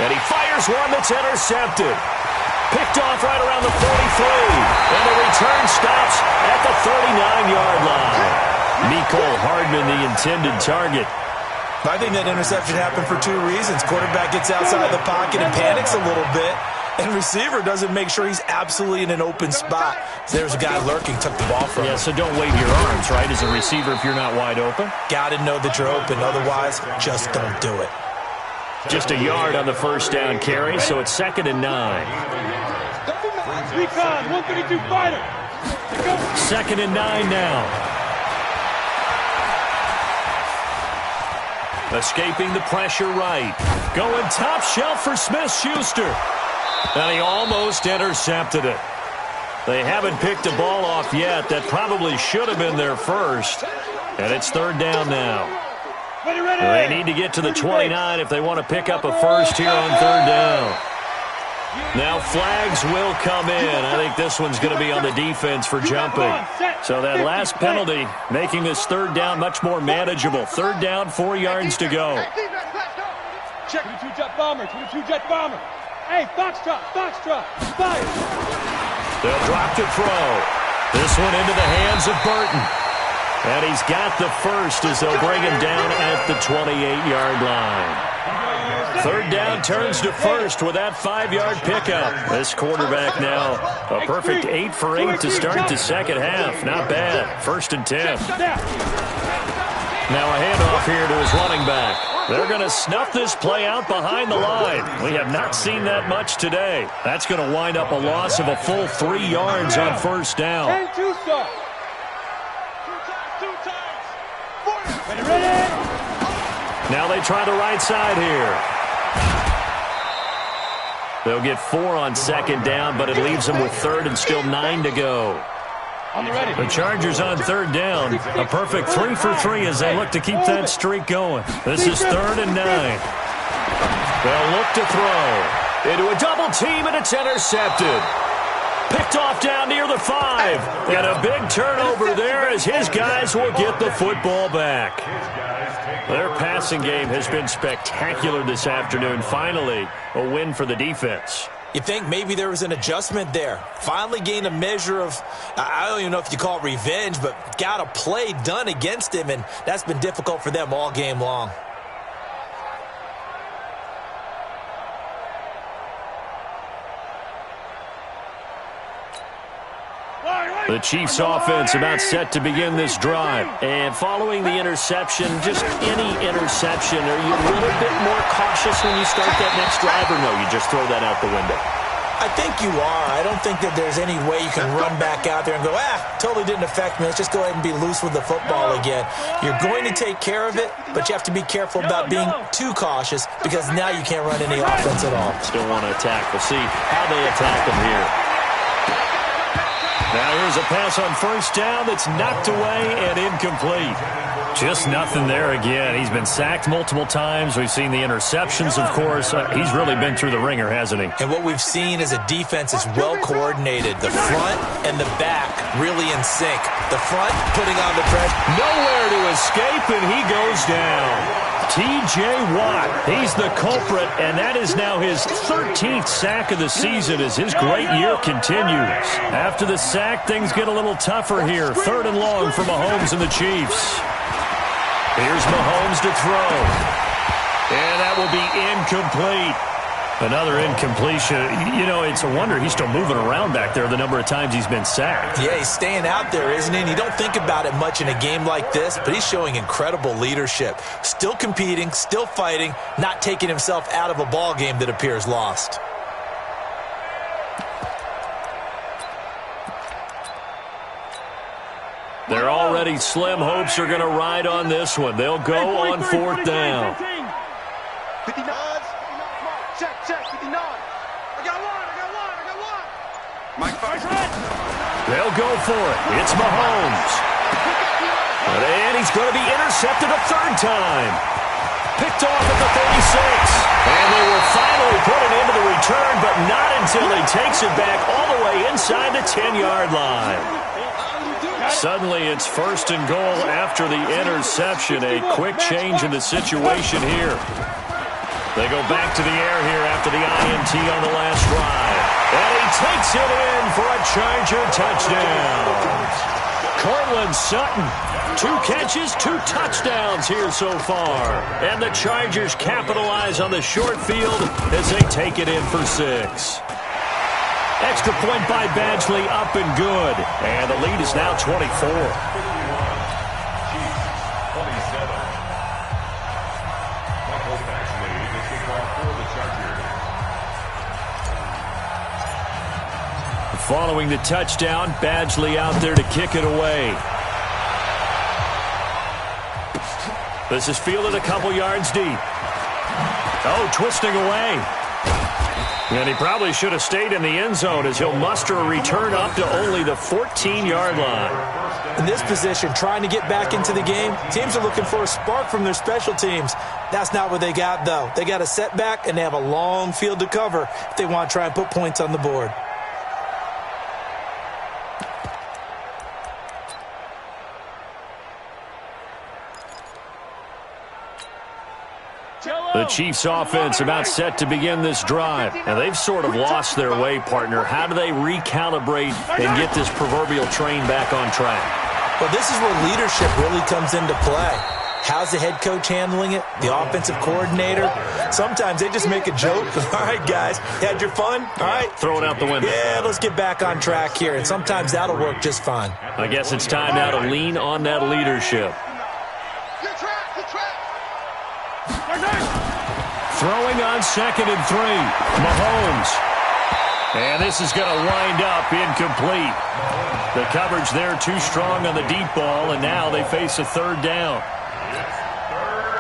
[SPEAKER 1] And he fires one that's intercepted. Picked off right around the 43. And the return stops at the 39-yard line. Mecole Hardman, the intended target.
[SPEAKER 5] I think that interception happened for 2 reasons. Quarterback gets outside the pocket and panics a little bit. And receiver doesn't make sure he's absolutely in an open spot. So there's a guy lurking, took the ball from him.
[SPEAKER 1] Yeah, so don't wave your arms, right, as a receiver if you're not wide open.
[SPEAKER 5] Got to know that you're open. Otherwise, just don't do it.
[SPEAKER 1] Just a yard on the first down carry, so it's 2nd and 9.
[SPEAKER 3] Recon, 132 fighter.
[SPEAKER 1] 2nd and 9 now. Escaping the pressure right. Going top shelf for Smith-Schuster. And he almost intercepted it. They haven't picked a ball off yet. That probably should have been their first. And it's 3rd down now. They need to get to the 29 if they want to pick up a first here on 3rd down. Now flags will come in. I think this one's going to be on the defense for jumping. So that last penalty making this 3rd down much more manageable. 3rd down, 4 yards to go.
[SPEAKER 3] Check 22 jet bomber, 22 jet bomber. Hey, Foxtrot, fire.
[SPEAKER 1] They'll drop to throw. This one into the hands of Burton. And he's got the first as they'll bring him down at the 28-yard line. 3rd down turns to first with that 5-yard pickup. This quarterback now a perfect 8 for 8 to start the second half. Not bad. 1st and 10. Now a handoff here to his running back. They're going to snuff this play out behind the line. We have not seen that much today. That's going to wind up a loss of a full 3 yards on 1st down. Now they try the right side here. They'll get 4 on 2nd down, but it leaves them with 3rd and still 9 to go. The Chargers on 3rd down. A perfect 3 for 3 as they look to keep that streak going. This is 3rd and 9. They'll look to throw. Into a double team, and it's intercepted. Picked off down near the 5. And a big turnover there as his guys will get the football back. Their passing game has been spectacular this afternoon. Finally, a win for the defense.
[SPEAKER 5] You think maybe there was an adjustment there. Finally gained a measure of, I don't even know if you call it revenge, but got a play done against him, and that's been difficult for them all game long.
[SPEAKER 1] The Chiefs offense about set to begin this drive. And following the interception, just any interception, are you a little bit more cautious when you start that next drive, or no, you just throw that out the window?
[SPEAKER 5] I think you are. I don't think that there's any way you can run back out there and go, totally didn't affect me. Let's just go ahead and be loose with the football again. You're going to take care of it, but you have to be careful about being too cautious because now you can't run any offense at all.
[SPEAKER 1] Still want to attack. We'll see how they attack him here. Now here's a pass on 1st down that's knocked away and incomplete. Just nothing there again. He's been sacked multiple times. We've seen the interceptions, of course. He's really been through the ringer, hasn't he?
[SPEAKER 5] And what we've seen is a defense is well coordinated. The front and the back really in sync. The front putting on the pressure.
[SPEAKER 1] Nowhere to escape, and he goes down. T.J. Watt, he's the culprit, and that is now his 13th sack of the season as his great year continues. After the sack, things get a little tougher here. 3rd and long for Mahomes and the Chiefs. Here's Mahomes to throw. And that will be incomplete. Another incompletion. You know, it's a wonder he's still moving around back there the number of times he's been sacked.
[SPEAKER 5] Yeah, he's staying out there, isn't he? And you don't think about it much in a game like this, but he's showing incredible leadership. Still competing, still fighting, not taking himself out of a ball game that appears lost.
[SPEAKER 1] They're already slim hopes are going to ride on this one. They'll go on 4th down.
[SPEAKER 3] 59. Check, 59. I got one. Mike,
[SPEAKER 1] They'll go for it. It's Mahomes. And he's going to be intercepted a 3rd time. Picked off at the 36. And they will finally put it into the return, but not until he takes it back all the way inside the 10-yard line. Suddenly, it's 1st and goal after the interception. A quick change in the situation here. They go back to the air here after the INT on the last drive. And he takes it in for a Charger touchdown. Cortland Sutton, 2 catches, 2 touchdowns here so far. And the Chargers capitalize on the short field as they take it in for 6. Extra point by Badgley, up and good. And the lead is now 24. Following the touchdown, Badgley out there to kick it away. This is fielded a couple yards deep. Oh, twisting away. And he probably should have stayed in the end zone as he'll muster a return up to only the 14-yard line.
[SPEAKER 5] In this position, trying to get back into the game, teams are looking for a spark from their special teams. That's not what they got, though. They got a setback, and they have a long field to cover if they want to try and put points on the board.
[SPEAKER 1] The Chiefs offense about set to begin this drive. And they've sort of lost their way, partner. How do they recalibrate and get this proverbial train back on track?
[SPEAKER 5] Well, this is where leadership really comes into play. How's the head coach handling it? The offensive coordinator? Sometimes they just make a joke. All right, guys, had your fun? All right.
[SPEAKER 1] Throw it out the window.
[SPEAKER 5] Yeah, let's get back on track here. And sometimes that'll work just fine.
[SPEAKER 1] I guess it's time now to lean on that leadership. Throwing on 2nd and 3. Mahomes. And this is going to wind up incomplete. The coverage there too strong on the deep ball, and now they face a 3rd down.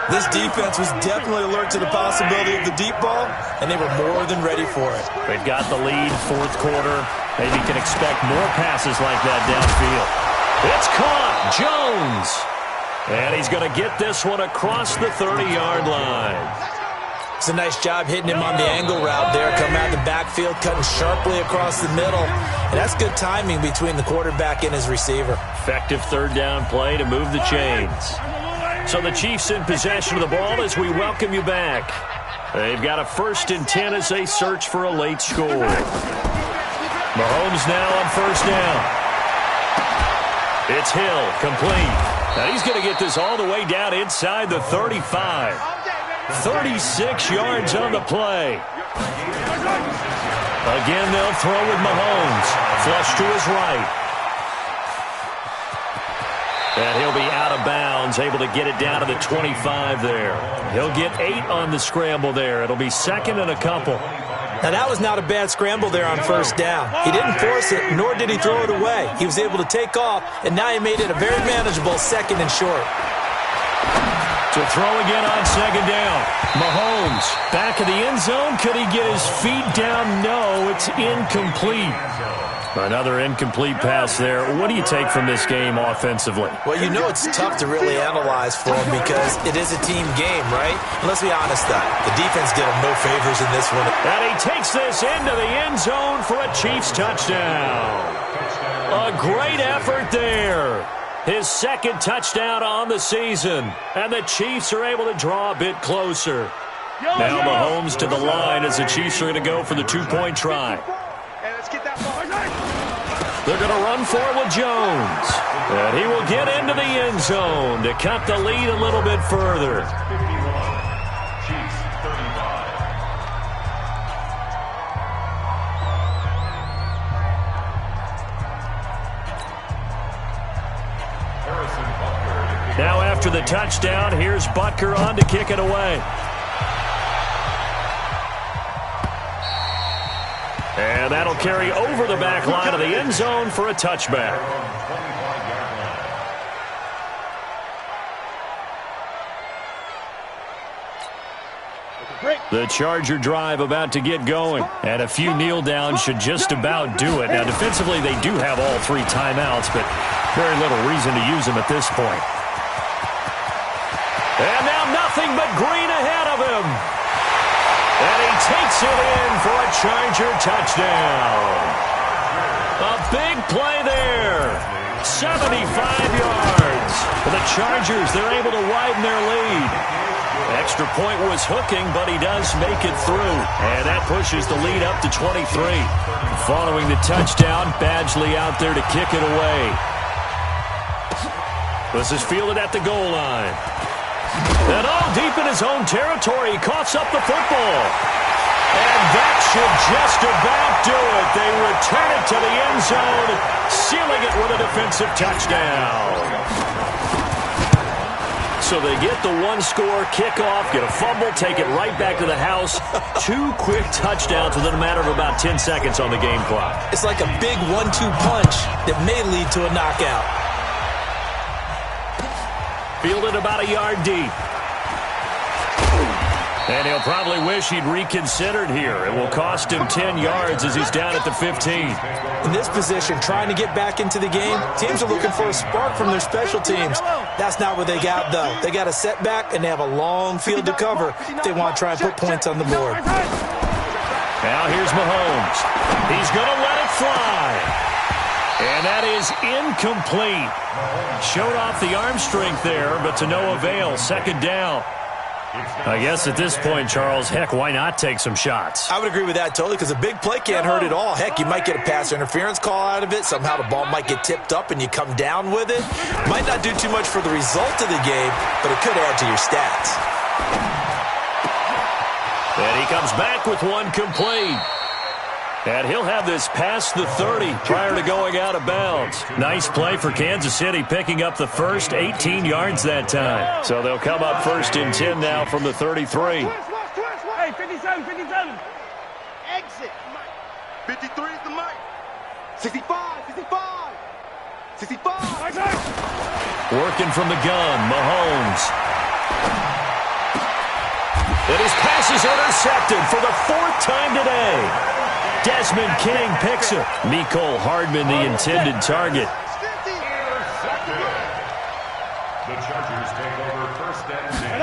[SPEAKER 5] This defense was definitely alert to the possibility of the deep ball, and they were more than ready for it.
[SPEAKER 1] They've got the lead, 4th quarter. Maybe can expect more passes like that downfield. It's caught. Jones. And he's going to get this one across the 30-yard line.
[SPEAKER 5] It's a nice job hitting him on the angle route there. Coming out of the backfield, cutting sharply across the middle. And that's good timing between the quarterback and his receiver.
[SPEAKER 1] Effective 3rd down play to move the chains. So the Chiefs in possession of the ball as we welcome you back. They've got a 1st and 10 as they search for a late score. Mahomes now on 1st down. It's Hill, complete. Now he's going to get this all the way down inside the 35. 36 yards on the play. Again, they'll throw with Mahomes. Flush to his right. And he'll be out of bounds, able to get it down to the 25 there. He'll get 8 on the scramble there. It'll be 2nd and a couple.
[SPEAKER 5] Now, that was not a bad scramble there on 1st down. He didn't force it, nor did he throw it away. He was able to take off, and now he made it a very manageable 2nd and short.
[SPEAKER 1] To throw again on second down. Mahomes back of the end zone. Could he get his feet down? No, it's incomplete. Another incomplete pass there. What do you take from this game offensively?
[SPEAKER 4] Well, you know it's tough to really analyze for him because it is a team game, right? And let's be honest, though. The defense did him no favors in this one.
[SPEAKER 1] And he takes this into the end zone for a Chiefs touchdown. A great effort there. His second touchdown on the season. And the Chiefs are able to draw a bit closer. Now Mahomes to the line as the Chiefs are going to go for the two-point try. They're going to run for it with Jones. And he will get into the end zone to cut the lead a little bit further. Now after the touchdown, here's Butker on to kick it away. And that'll carry over the back line of the end zone for a touchback. The Charger drive about to get going. And a few kneel downs should just about do it. Now defensively they do have all three timeouts, but very little reason to use them at this point. And now nothing but green ahead of him. And he takes it in for a Charger touchdown. A big play there. 75 yards. For the Chargers, they're able to widen their lead. Extra point was hooking, but he does make it through. And that pushes the lead up to 23. Following the touchdown, Badgley out there to kick it away. This is fielded at the goal line. And all deep in his own territory, he coughs up the football. And that should just about do it. They return it to the end zone, sealing it with a defensive touchdown. So they get the one-score kickoff, get a fumble, take it right back to the house. 2 quick touchdowns within a matter of about 10 seconds on the game clock.
[SPEAKER 4] It's like a big 1-2 punch that may lead to a knockout.
[SPEAKER 1] Fielded about a yard deep. And he'll probably wish he'd reconsidered here. It will cost him 10 yards as he's down at the 15.
[SPEAKER 4] In this position, trying to get back into the game, teams are looking for a spark from their special teams. That's not what they got, though. They got a setback, and they have a long field to cover if they want to try and put points on the board.
[SPEAKER 1] Now here's Mahomes. He's going to let it fly. And that is incomplete. Showed off the arm strength there, but to no avail. Second down. I guess at this point, Charles, heck, why not take some shots?
[SPEAKER 4] I would agree with that totally because a big play can't hurt at all. Heck, you might get a pass interference call out of it. Somehow the ball might get tipped up and you come down with it. Might not do too much for the result of the game, but it could add to your stats.
[SPEAKER 1] And he comes back with one complete. And he'll have this past the 30 prior to going out of bounds. Nice play for Kansas City, picking up the first 18 yards that time. So they'll come up first and 10 now from the 33.
[SPEAKER 3] Hey, 57, 57. Exit. 53 is the mic. 65, 65. 65.
[SPEAKER 1] Working from the gun, Mahomes. And his pass is intercepted for the 4th time today. Desmond King picks it. Mecole Hardman, the intended target.
[SPEAKER 2] The Chargers take over first and 10.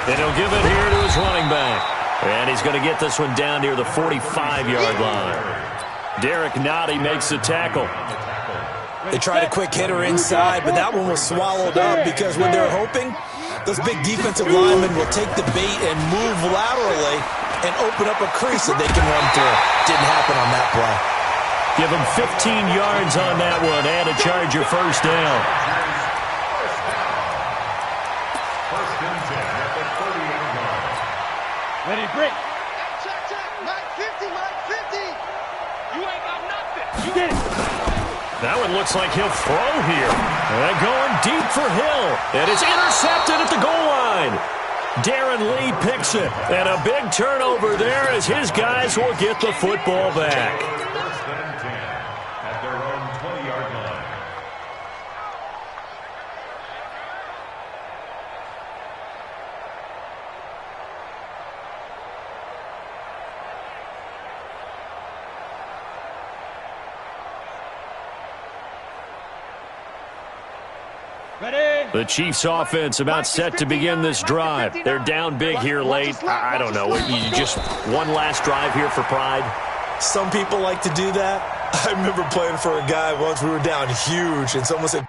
[SPEAKER 1] And he'll give it here to his running back. And he's going to get this one down near the 45-yard line. Derek Nottie makes the tackle.
[SPEAKER 4] They tried a quick hitter inside, but that one was swallowed up because when they're hoping, those big defensive linemen will take the bait and move laterally and open up a crease that they can run through. Didn't happen on that play.
[SPEAKER 1] Give him 15 yards on that one and a Charger first down.
[SPEAKER 2] First and 10 at the 38 line.
[SPEAKER 3] Ready, break. Check, check. Mike 50, Mike 50. You ain't got nothing. You get it.
[SPEAKER 1] That one looks like he'll throw here. And going deep for Hill. And it's intercepted at the goal line. Darren Lee picks it. And a big turnover there as his guys will get the football back.
[SPEAKER 2] First and 10 at their own 20-yard line.
[SPEAKER 1] The Chiefs offense about set to begin this drive. They're down big here late. I don't know. You just one last drive here for pride?
[SPEAKER 5] Some people like to do that. I remember playing for a guy once. We were down huge, and someone said,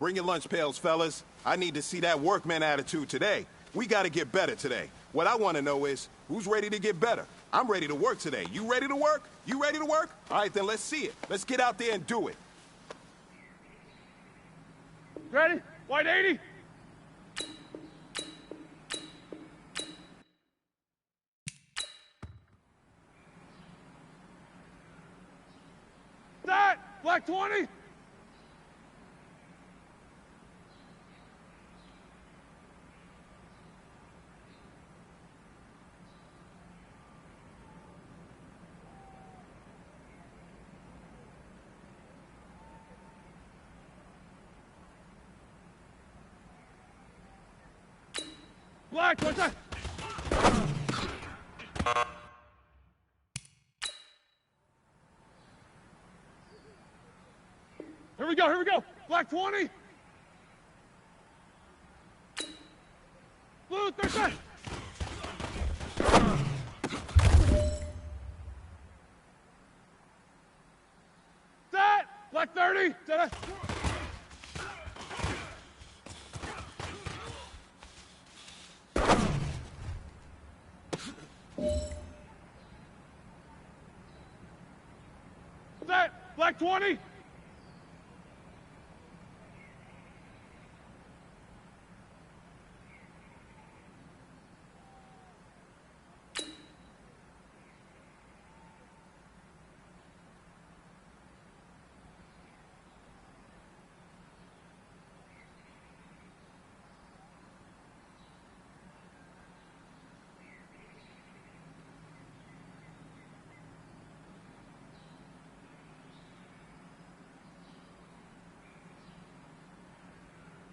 [SPEAKER 6] Bring your lunch pails, fellas. I need to see that workman attitude today. We got to get better today. What I want to know is, who's ready to get better? I'm ready to work today. You ready to work? You ready to work? All right, then let's see it. Let's get out there and do it.
[SPEAKER 3] Ready? White 80. That! Black 20. Black, what's that? Here we go, here we go. Black 20. Blue 30. Set. Black 30. Set. Set. Black 20.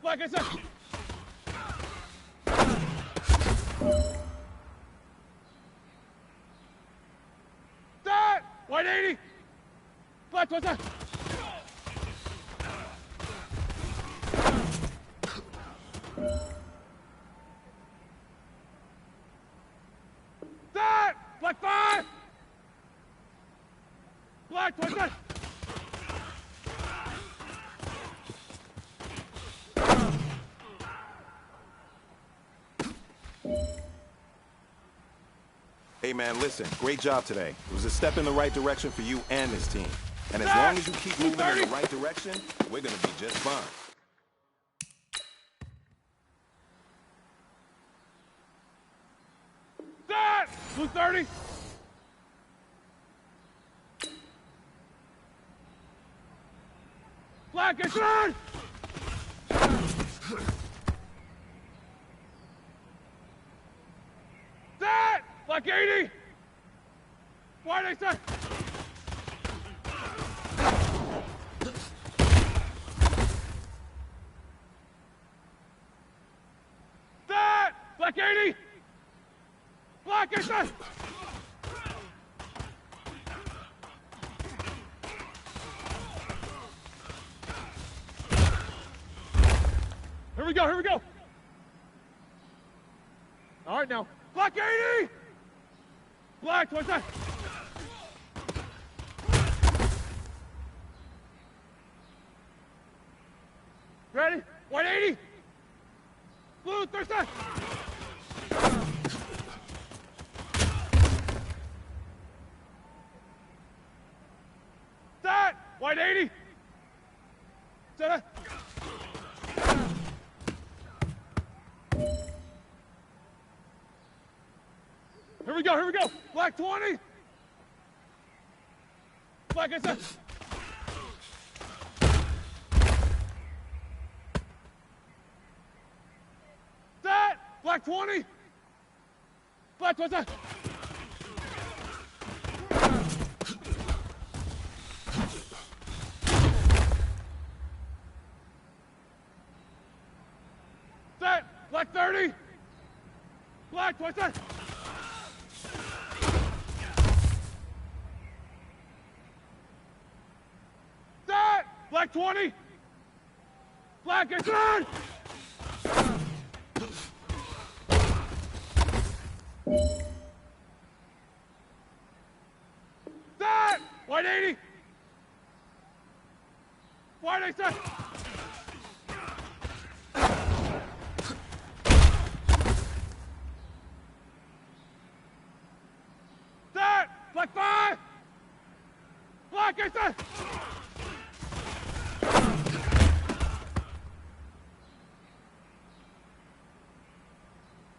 [SPEAKER 3] Like I said. That! White 80. Black, what's that? That! Black 5. Black, what's that?
[SPEAKER 6] Hey, man, listen. Great job today. It was a step in the right direction for you and this team. And as long as you keep moving in the right direction, we're going to be just fine.
[SPEAKER 3] That! Blue 30. Black is on! That! Black 80! White 80! That! Black 80! Black 80! Here we go, here we go! All right, now. Black 80! Black, what's that? Ready? White 80! Blue 30! That! White 80! Set it! Here we go, here we go. Black 20. Black I said. That. Black 20. Black what's that? That. Black 30. Black what's that? Black 20! Black is on! That! White 80! White 80! Okay, son.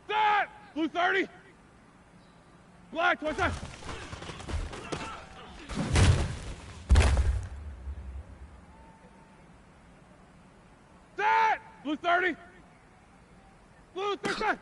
[SPEAKER 3] Set. Blue 30. Black 27. Set. Blue 30. Blue 37.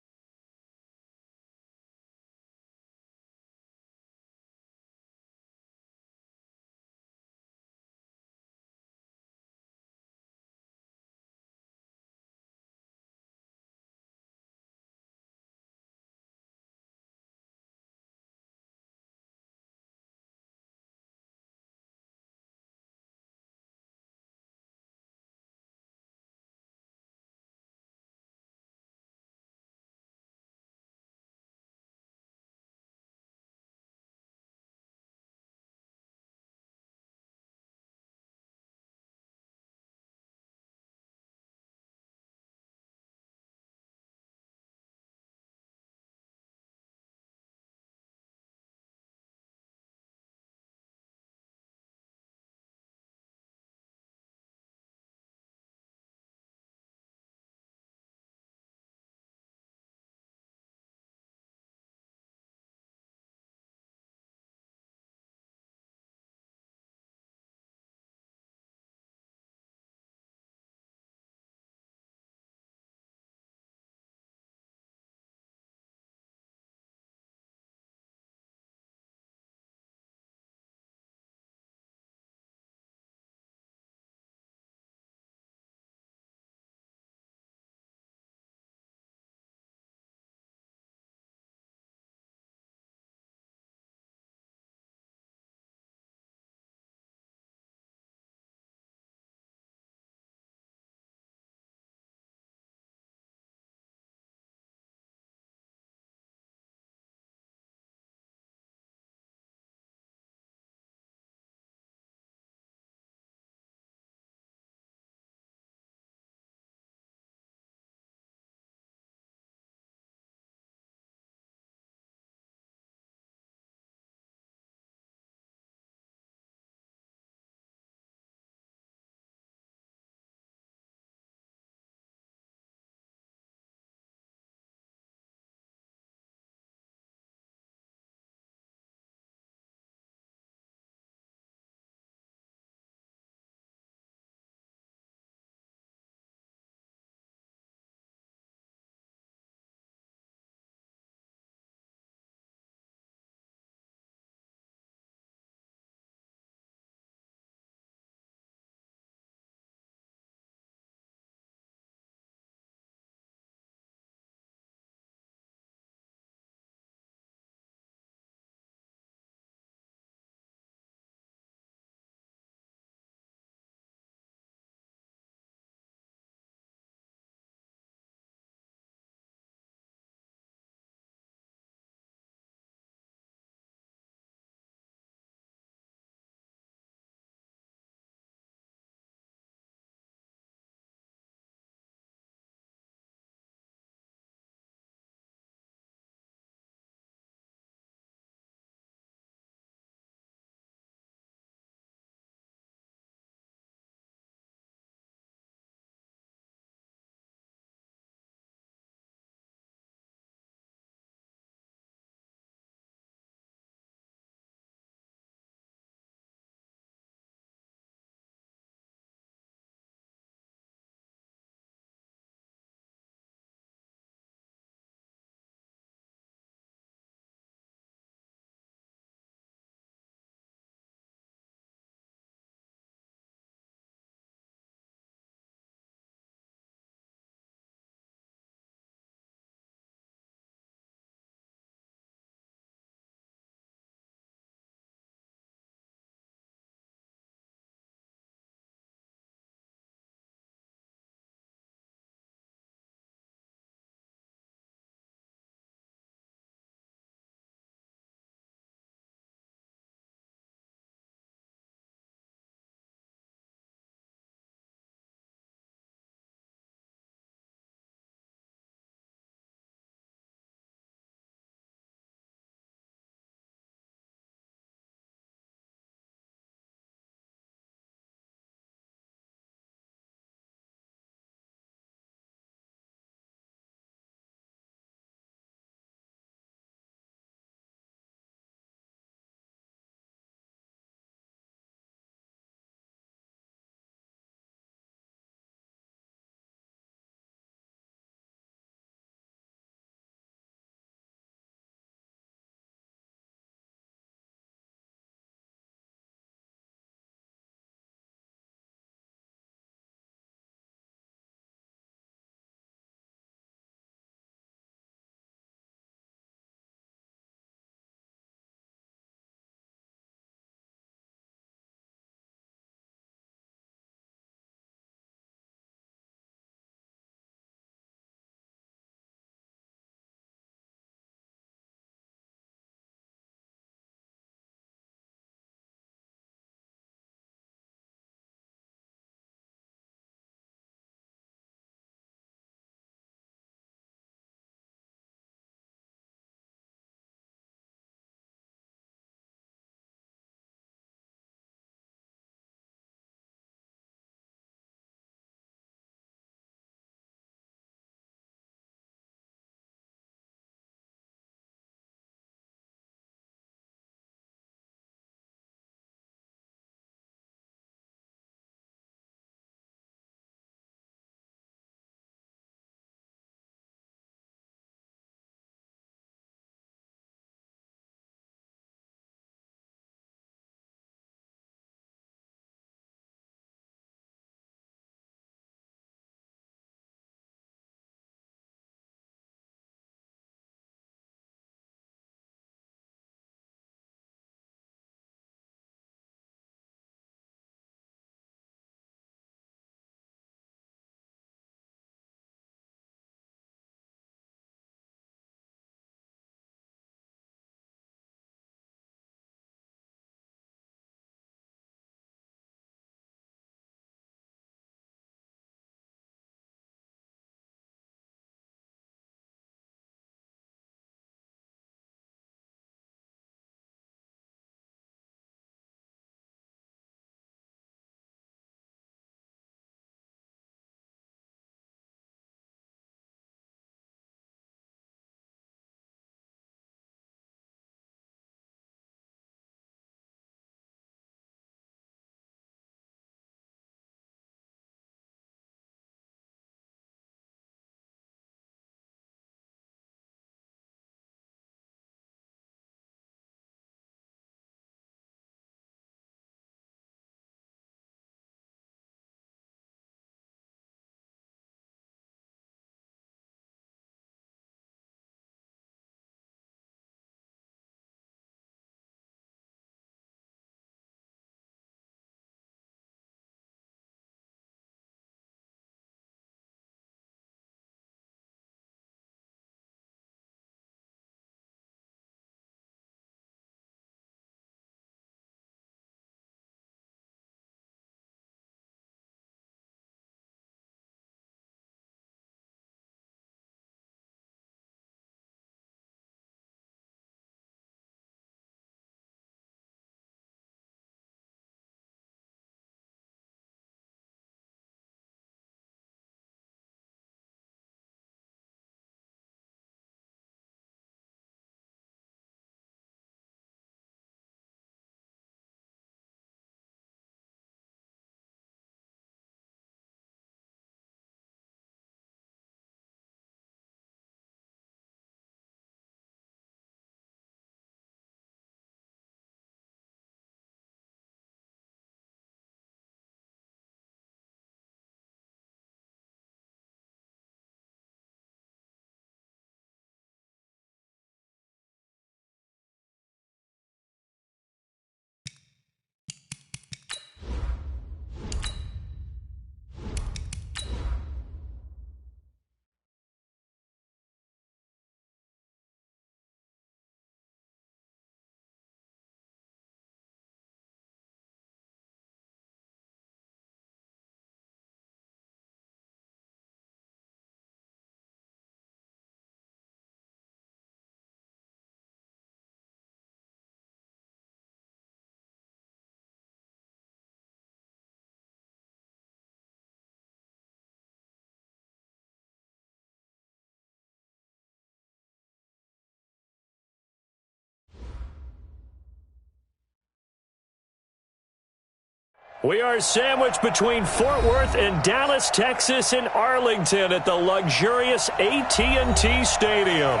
[SPEAKER 1] We are sandwiched between Fort Worth and Dallas, Texas, and Arlington at the luxurious AT&T Stadium.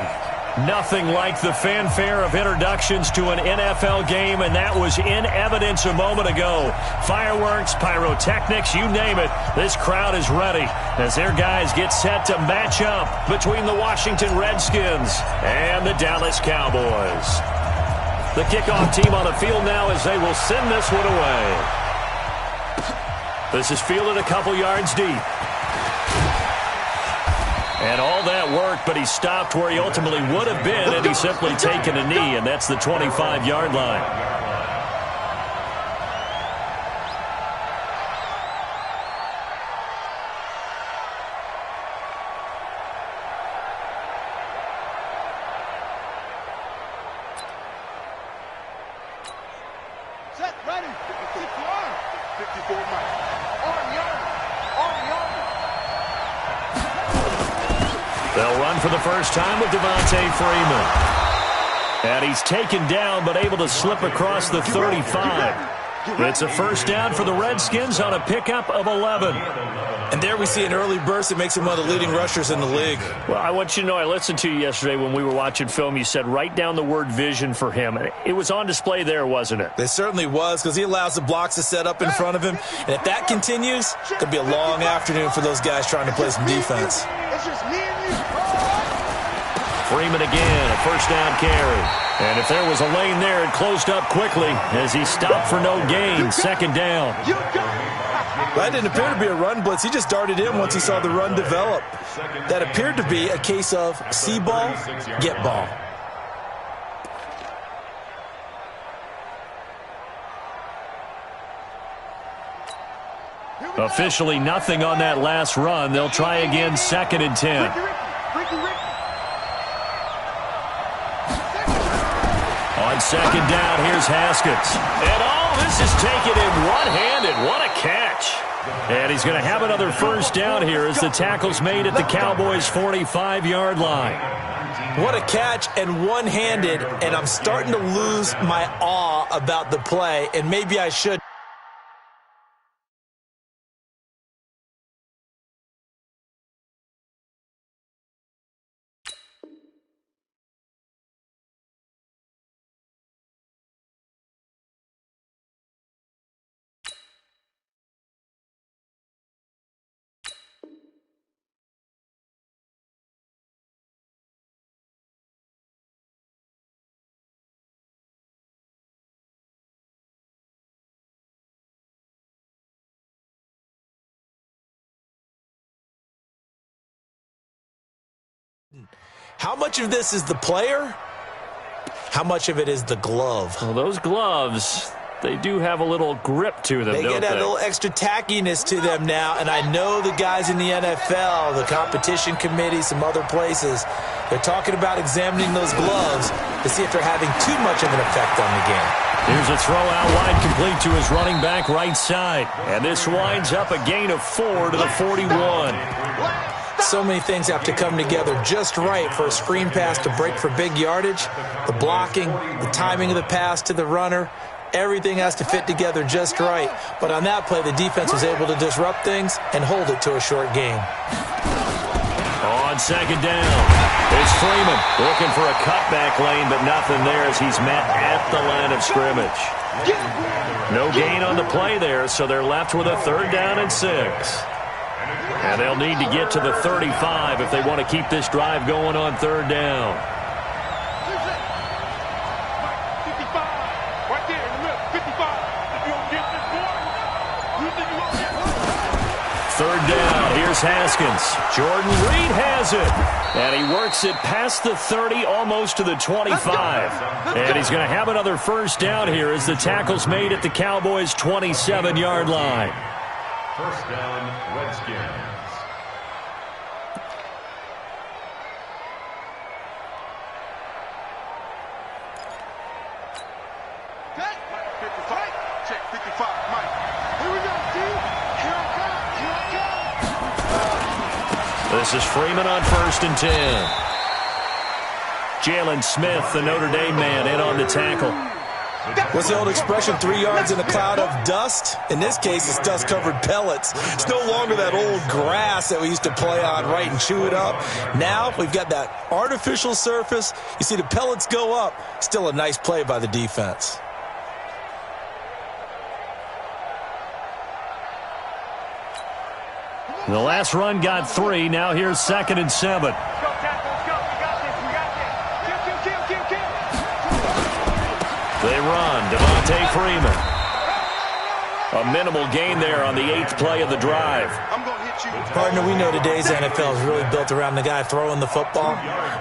[SPEAKER 1] Nothing like the fanfare of introductions to an NFL game, and that was in evidence a moment ago. Fireworks, pyrotechnics, you name it. This crowd is ready as their guys get set to match up between the Washington Redskins and the Dallas Cowboys. The kickoff team on the field now as they will send this one away. This is fielded a couple yards deep. And all that work, but he stopped where he ultimately would have been had he simply taken a knee, and that's the 25-yard line.
[SPEAKER 3] Set, ready, 54 miles.
[SPEAKER 1] They'll run for the first time with Devontae Freeman. And he's taken down but able to slip across the 35. It's a first down for the Redskins on a pickup of 11.
[SPEAKER 5] And there we see an early burst that makes him one of the leading rushers in the league.
[SPEAKER 1] Well, I want you to know, I listened to you yesterday when we were watching film. You said write down the word vision for him. It was on display there, wasn't it?
[SPEAKER 5] It certainly was, because he allows the blocks to set up in front of him. And if that continues, it's going to be a long afternoon for those guys trying to play some defense.
[SPEAKER 3] It's just me and you.
[SPEAKER 1] Freeman again, a first down carry. And if there was a lane there, it closed up quickly as he stopped for no gain. Second down.
[SPEAKER 5] That didn't appear to be a run blitz. He just darted in once he saw the run develop. That appeared to be a case of see ball, get ball.
[SPEAKER 1] Officially nothing on that last run. They'll try again, 2nd and 10. On second down, here's Haskins. And this is taken in one-handed. What a catch. And he's going to have another first down here as the tackle's made at the Cowboys' 45-yard line.
[SPEAKER 5] What a catch, and one-handed, and I'm starting to lose my awe about the play, and maybe I should. How much of this is the player? How much of it is the glove?
[SPEAKER 1] Well, those gloves, they do have a little grip to them,
[SPEAKER 5] They get a little extra tackiness to them now, and I know the guys in the NFL, the competition committee, some other places, they're talking about examining those gloves to see if they're having too much of an effect on the game.
[SPEAKER 1] Here's a throw out wide complete to his running back right side. And this winds up a gain of 4 to the 41.
[SPEAKER 5] So many things have to come together just right for a screen pass to break for big yardage. The blocking, the timing of the pass to the runner, everything has to fit together just right. But on that play, the defense was able to disrupt things and hold it to a short game.
[SPEAKER 1] On second down, it's Freeman looking for a cutback lane, but nothing there as he's met at the line of scrimmage. No gain on the play there, so they're left with a 3rd down and 6. And they'll need to get to the 35 if they want to keep this drive going on 3rd down.
[SPEAKER 3] 55, right there in the middle, 55. If you don't get this one, you think you're going to get one?
[SPEAKER 1] 3rd down, here's Haskins. Jordan Reed has it. And he works it past the 30, almost to the 25. And he's going to have another first down here as the tackle's made at the Cowboys' 27-yard line.
[SPEAKER 2] First down, Redskins.
[SPEAKER 3] Check 55, Mike. Here we go, dude. Here I come.
[SPEAKER 1] This is Freeman on 1st and 10. Jalen Smith, the Notre Dame man, in on the tackle.
[SPEAKER 5] What's the old expression, 3 yards in a cloud of dust? In this case, it's dust-covered pellets. It's no longer that old grass that we used to play on, right, and chew it up. Now we've got that artificial surface. You see the pellets go up. Still a nice play by the defense.
[SPEAKER 1] The last run got 3. Now here's 2nd and 7. They run. Devontae Freeman. A minimal gain there on the 8th play of the drive.
[SPEAKER 4] Partner, we know today's NFL is really built around the guy throwing the football.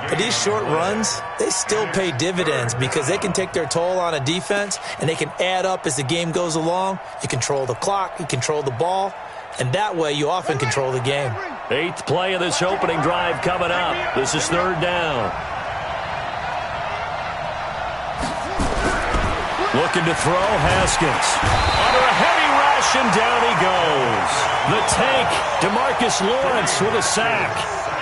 [SPEAKER 4] But these short runs, they still pay dividends because they can take their toll on a defense and they can add up as the game goes along. You control the clock, you control the ball, and that way you often control the game.
[SPEAKER 1] 8th play of this opening drive coming up. This is 3rd down. Looking to throw, Haskins. Under a heavy rush, and down he goes. The tank, DeMarcus Lawrence with a sack.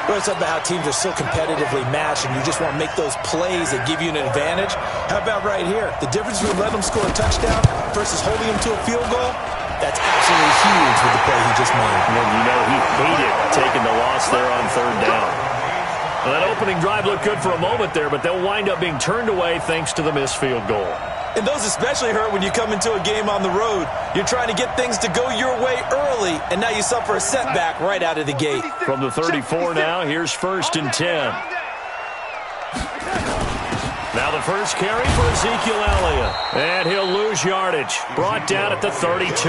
[SPEAKER 5] Well, it's about how teams are so competitively matched, and you just want to make those plays that give you an advantage. How about right here? The difference between letting them score a touchdown versus holding them to a field goal, that's absolutely huge with the play he just made.
[SPEAKER 1] And you know he hated taking the loss there on 3rd down. Well, that opening drive looked good for a moment there, but they'll wind up being turned away thanks to the missed field goal.
[SPEAKER 5] And those especially hurt when you come into a game on the road. You're trying to get things to go your way early, and now you suffer a setback right out of the gate.
[SPEAKER 1] From the 34 now, here's 1st and 10. Now the first carry for Ezekiel Elliott. And he'll lose yardage. Brought down at the 32.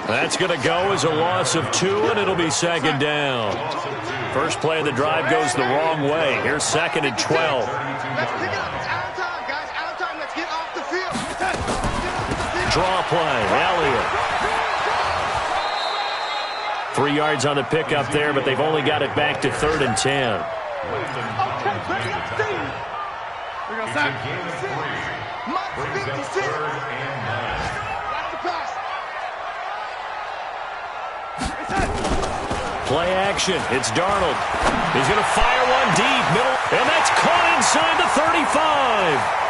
[SPEAKER 1] That's going to go as a loss of 2, and it'll be 2nd down. First play of the drive goes the wrong way. Here's 2nd and 12. Draw play, Elliott. 3 yards on the pickup there, but they've only got it back to 3rd and 10. Play action. It's Darnold. He's going to fire one deep, middle, and that's caught inside the 35.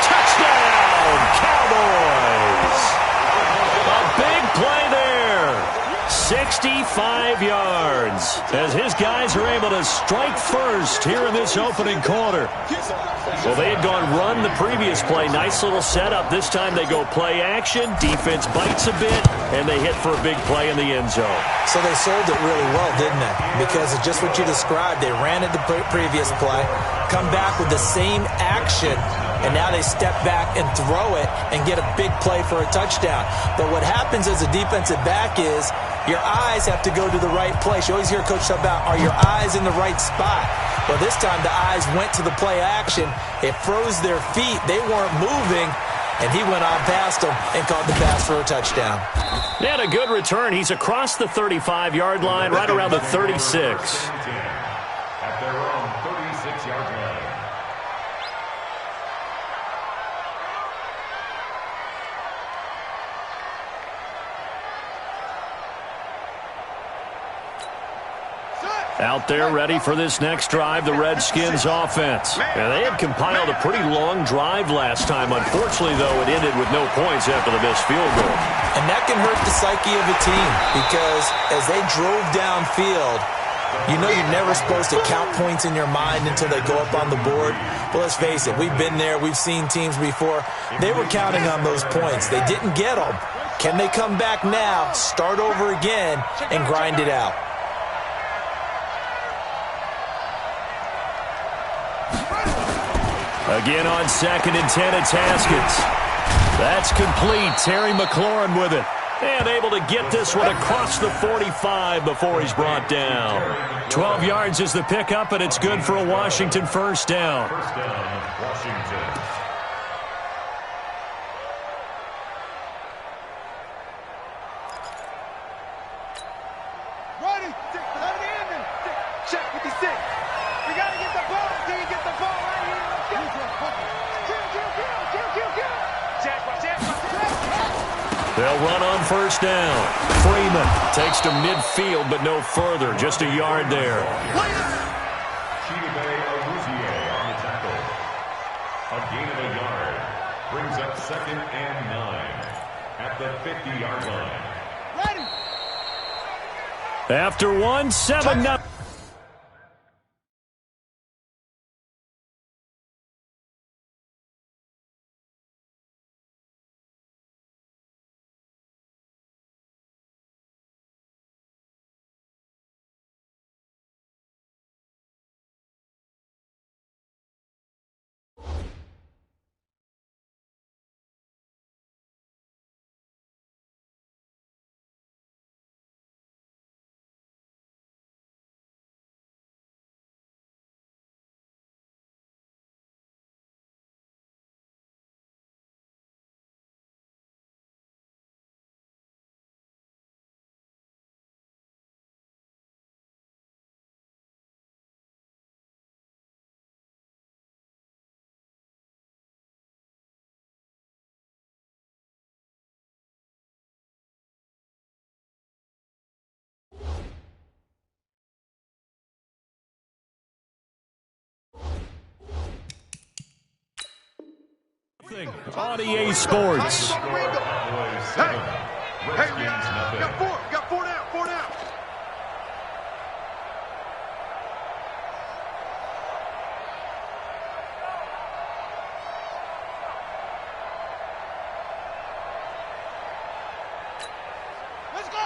[SPEAKER 1] Touchdown, Cowboys. A big play there. 65 yards as his guys are able to strike first here in this opening quarter. Well, they had gone run the previous play. Nice little setup. This time they go play action. Defense bites a bit, and they hit for a big play in the end zone.
[SPEAKER 4] So they sold it really well, didn't they? Because it's just what you described. They ran it the previous play, come back with the same action, and now they step back and throw it and get a big play for a touchdown. But what happens as a defensive back is your eyes have to go to the right place. You always hear Coach talk about, are your eyes in the right spot? Well, this time the eyes went to the play action. It froze their feet. They weren't moving, and he went on past them and caught the pass for a touchdown.
[SPEAKER 1] He had a good return. He's across the 35-yard line, right around the 36.
[SPEAKER 2] At their own 36-yard line.
[SPEAKER 1] Out there ready for this next drive, the Redskins offense. And they had compiled a pretty long drive last time. Unfortunately, though, it ended with no points after the missed field goal.
[SPEAKER 4] And that can hurt the psyche of a team because as they drove downfield, you know you're never supposed to count points in your mind until they go up on the board. But let's face it, we've been there. We've seen teams before. They were counting on those points. They didn't get them. Can they come back now, start over again, and grind it out?
[SPEAKER 1] Again on 2nd and 10, it's Haskins. That's complete. Terry McLaurin with it. And able to get this one across the 45 before he's brought down. 12 yards is the pickup, and it's good for a Washington first down.
[SPEAKER 2] First down, Washington.
[SPEAKER 3] Ready? Let it in. Check 56. We got to get the ball. Can you get the ball right here? Let's go. Kill.
[SPEAKER 1] They'll run on first down. Freeman takes to midfield, but no further. Just a yard there.
[SPEAKER 2] Chidobe Awuzie on the tackle. A gain of a yard. brings up 2nd and 9 at the 50-yard line.
[SPEAKER 3] Ready.
[SPEAKER 1] After 1, 7-0. On EA Sports.
[SPEAKER 2] Cowboys 7, Redskins nothing.
[SPEAKER 3] Got four down. Let's go.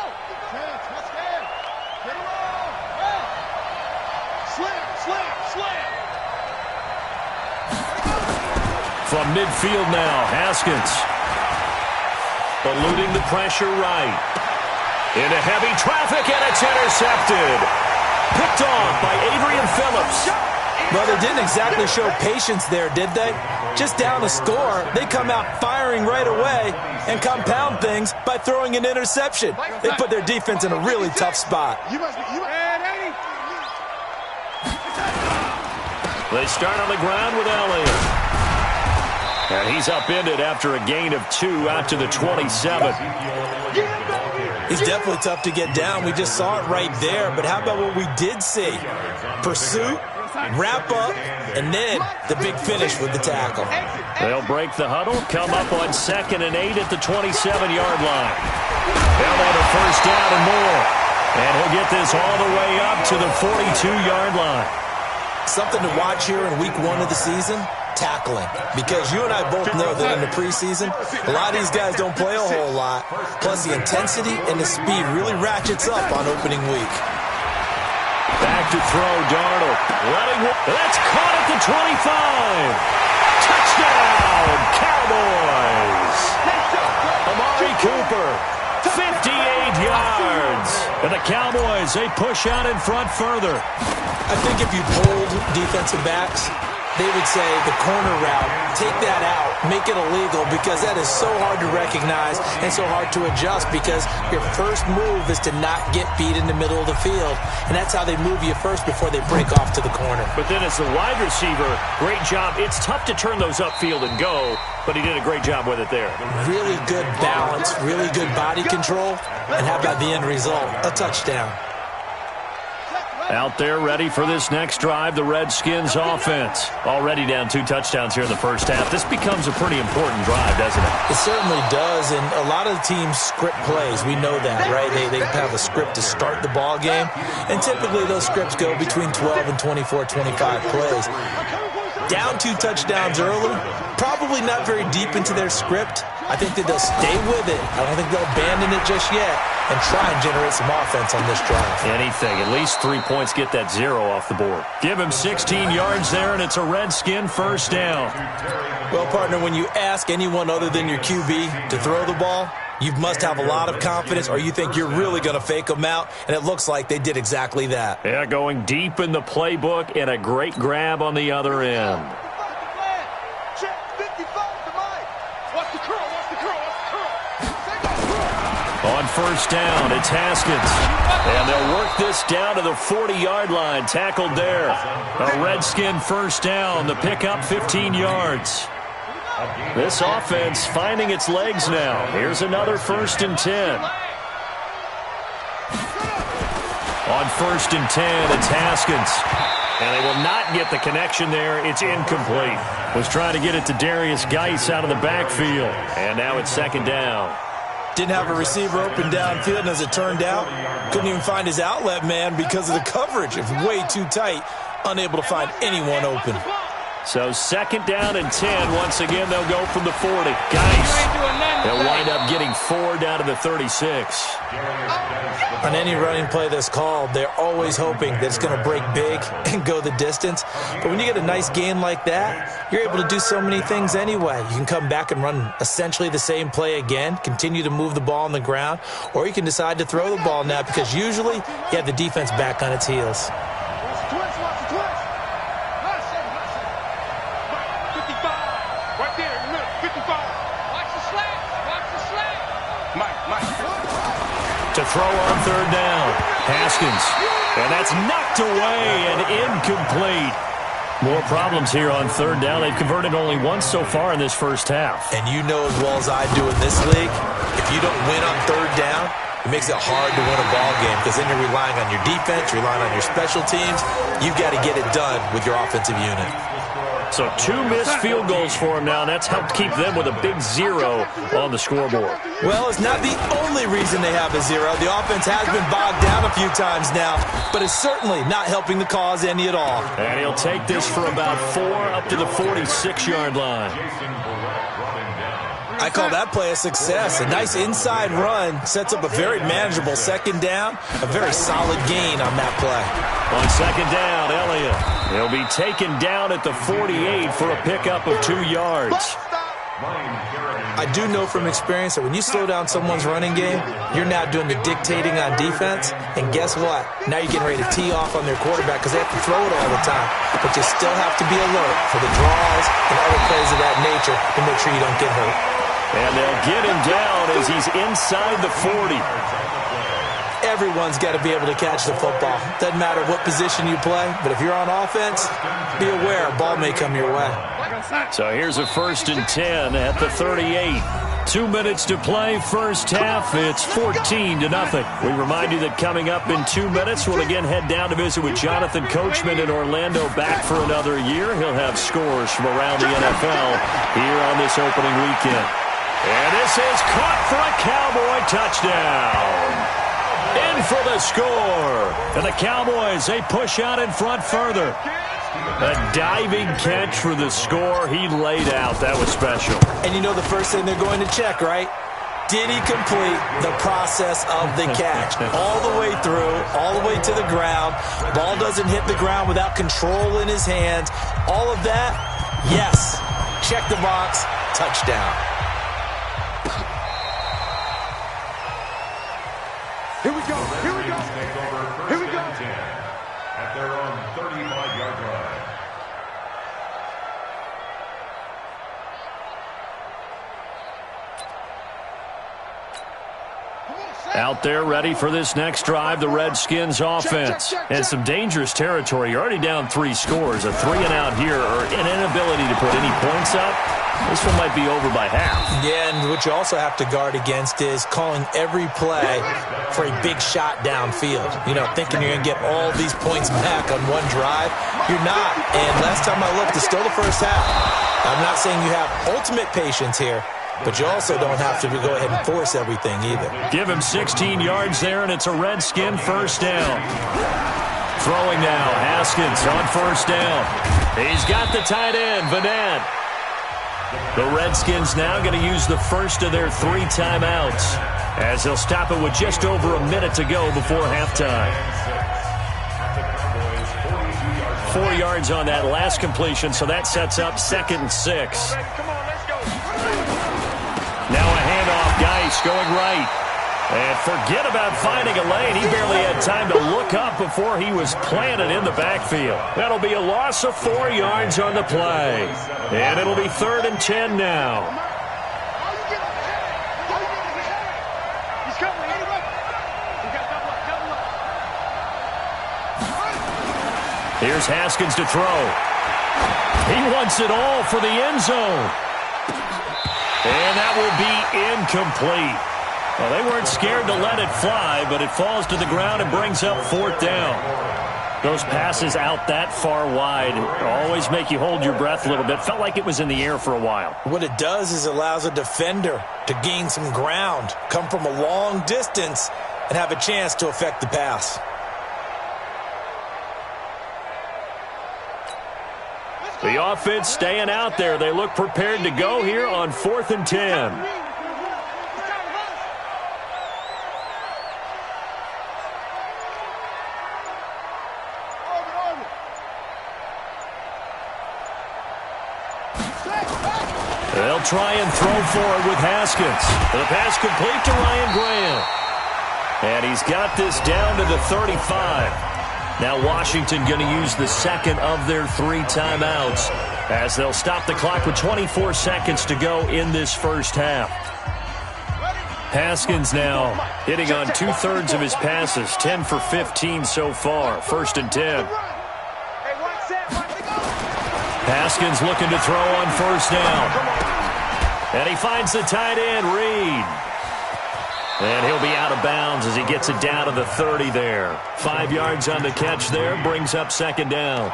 [SPEAKER 3] Let's get. Get him on. Slam.
[SPEAKER 1] From midfield now, Haskins. Eluding the pressure right. Into heavy traffic, and it's intercepted. Picked off by Adrian Phillips.
[SPEAKER 4] Well, they didn't exactly show patience there, did they? Just down a score, they come out firing right away and compound things by throwing an interception. They put their defense in a really tough spot.
[SPEAKER 1] They start on the ground with Elliott. And he's upended after a gain of 2 out to the 27.
[SPEAKER 4] He's definitely tough to get down. We just saw it right there. But how about what we did see? Pursuit, wrap up, and then the big finish with the tackle.
[SPEAKER 1] They'll break the huddle, come up on 2nd and 8 at the 27-yard line. They'll have a first down and more. And he'll get this all the way up to the 42-yard line.
[SPEAKER 4] Something to watch here in week 1 of the season, tackling. Because you and I both know that in the preseason, a lot of these guys don't play a whole lot. Plus, the intensity and the speed really ratchets up on opening week.
[SPEAKER 1] Back to throw, Darnold. That's caught at the 25. Touchdown, Cowboys. Amari Cooper, 58 yards. And the Cowboys, they push out in front further.
[SPEAKER 4] I think if you polled defensive backs, they would say the corner route, take that out, make it illegal, because that is so hard to recognize and so hard to adjust, because your first move is to not get beat in the middle of the field, and that's how they move you first before they break off to the corner.
[SPEAKER 1] But then as the wide receiver, great job. It's tough to turn those upfield and go, but he did a great job with it there.
[SPEAKER 4] Really good balance, really good body control, and how about the end result? A touchdown.
[SPEAKER 1] Out there ready for this next drive, the Redskins offense. Already down 2 touchdowns here in the first half. This becomes a pretty important drive, doesn't it?
[SPEAKER 4] It certainly does, and a lot of the teams script plays. We know that, right? They have a script to start the ball game, and typically those scripts go between 12 and 24, 25 plays. Down 2 touchdowns early, probably not very deep into their script. I think that they'll stay with it. I don't think they'll abandon it just yet and try and generate some offense on this drive.
[SPEAKER 1] Anything. At least 3 points get that 0 off the board. Give him 16 yards there, and it's a Redskin first down.
[SPEAKER 4] Well, partner, when you ask anyone other than your QB to throw the ball, you must have a lot of confidence, or you think you're really going to fake them out, and it looks like they did exactly that.
[SPEAKER 1] Yeah, going deep in the playbook and a great grab on the other end. On first down, it's Haskins. And they'll work this down to the 40-yard line. Tackled there. A Redskin first down. The pickup 15 yards. This offense finding its legs now. Here's another 1st and 10. On 1st and 10, it's Haskins. And they will not get the connection there. It's incomplete. Was trying to get it to Darius Geis out of the backfield. And now it's second down.
[SPEAKER 5] Didn't have a receiver open downfield, and as it turned out, couldn't even find his outlet man because of the coverage. It's way too tight, unable to find anyone open.
[SPEAKER 1] So second down and 10. Once again, they'll go from the 40. Geis, they'll wind up getting 4 down to the 36.
[SPEAKER 5] On any running play that's called, they're always hoping that it's going to break big and go the distance. But when you get a nice gain like that, you're able to do so many things anyway. You can come back and run essentially the same play again, continue to move the ball on the ground, or you can decide to throw the ball now because usually you have the defense back on its heels.
[SPEAKER 1] To throw on third down. Haskins. And that's knocked away and incomplete. More problems here on third down. They've converted only once so far in this first half.
[SPEAKER 5] And you know as well as I do in this league, if you don't win on third down, it makes it hard to win a ball game because then you're relying on your defense, relying on your special teams. You've got to get it done with your offensive unit.
[SPEAKER 1] So 2 missed field goals for him now. That's helped keep them with a big 0 on the scoreboard.
[SPEAKER 5] Well, it's not the only reason they have a 0. The offense has been bogged down a few times now, but it's certainly not helping the cause any at all.
[SPEAKER 1] And he'll take this for about 4 up to the 46-yard line.
[SPEAKER 5] I call that play a success. A nice inside run sets up a very manageable second down, a very solid gain on that play.
[SPEAKER 1] On second down, Elliott. He'll be taken down at the 48 for a pickup of 2 yards.
[SPEAKER 5] I do know from experience that when you slow down someone's running game, you're now doing the dictating on defense. And guess what? Now you're getting ready to tee off on their quarterback because they have to throw it all the time. But you still have to be alert for the draws and other plays of that nature to make sure you don't get hurt.
[SPEAKER 1] And they'll get him down as he's inside the 40.
[SPEAKER 5] Everyone's got to be able to catch the football. Doesn't matter what position you play, but if you're on offense, be aware a ball may come your way.
[SPEAKER 1] So here's a 1st and 10 at the 38. 2 minutes to play, first half. It's 14-0. We remind you that coming up in 2 minutes, we'll again head down to visit with Jonathan Coachman in Orlando, back for another year. He'll have scores from around the NFL here on this opening weekend. And this is caught for a Cowboy touchdown. In for the score. And the Cowboys, they push out in front further. A diving catch for the score. He laid out. That was special.
[SPEAKER 5] And you know the first thing they're going to check, right? Did he complete the process of the catch? All the way through, all the way to the ground. Ball doesn't hit the ground without control in his hands. All of that, yes. Check the box. Touchdown.
[SPEAKER 3] Here we go. Here we go. Here we go.
[SPEAKER 2] At their own 35-yard line.
[SPEAKER 1] Out there ready for this next drive, the Redskins offense. And some dangerous territory. You're already down 3 scores. A 3-and-out here or an inability to put any points up. This one might be over by half.
[SPEAKER 5] Yeah, and what you also have to guard against is calling every play for a big shot downfield. You know, thinking you're going to get all these points back on one drive. You're not. And last time I looked, it's still the first half. I'm not saying you have ultimate patience here, but you also don't have to go ahead and force everything either.
[SPEAKER 1] Give him 16 yards there, and it's a Redskin first down. Throwing now, Haskins on first down. He's got the tight end, Vanette. The Redskins now going to use the first of their 3 timeouts as they'll stop it with just over a minute to go before halftime. 4 yards on that last completion, so that sets up 2nd and 6. Now a handoff, Geis going right. And forget about finding a lane. He barely had time to look up before he was planted in the backfield. That'll be a loss of 4 yards on the play. And it'll be 3rd and 10 now. Here's Haskins to throw. He wants it all for the end zone. And that will be incomplete. Well, they weren't scared to let it fly, but it falls to the ground and brings up 4th down. Those passes out that far wide always make you hold your breath a little bit. Felt like it was in the air for a while.
[SPEAKER 5] What it does is it allows a defender to gain some ground, come from a long distance, and have a chance to affect the pass.
[SPEAKER 1] The offense staying out there. They look prepared to go here on 4th and 10. They'll try and throw forward with Haskins. The pass complete to Ryan Graham. And he's got this down to the 35. Now Washington going to use the second of their 3 timeouts as they'll stop the clock with 24 seconds to go in this first half. Haskins now hitting on 2/3 of his passes, 10 for 15 so far. 1st and 10. Haskins looking to throw on 1st down. And he finds the tight end, Reed. And he'll be out of bounds as he gets it down to the 30 there. 5 yards on the catch there, brings up 2nd down.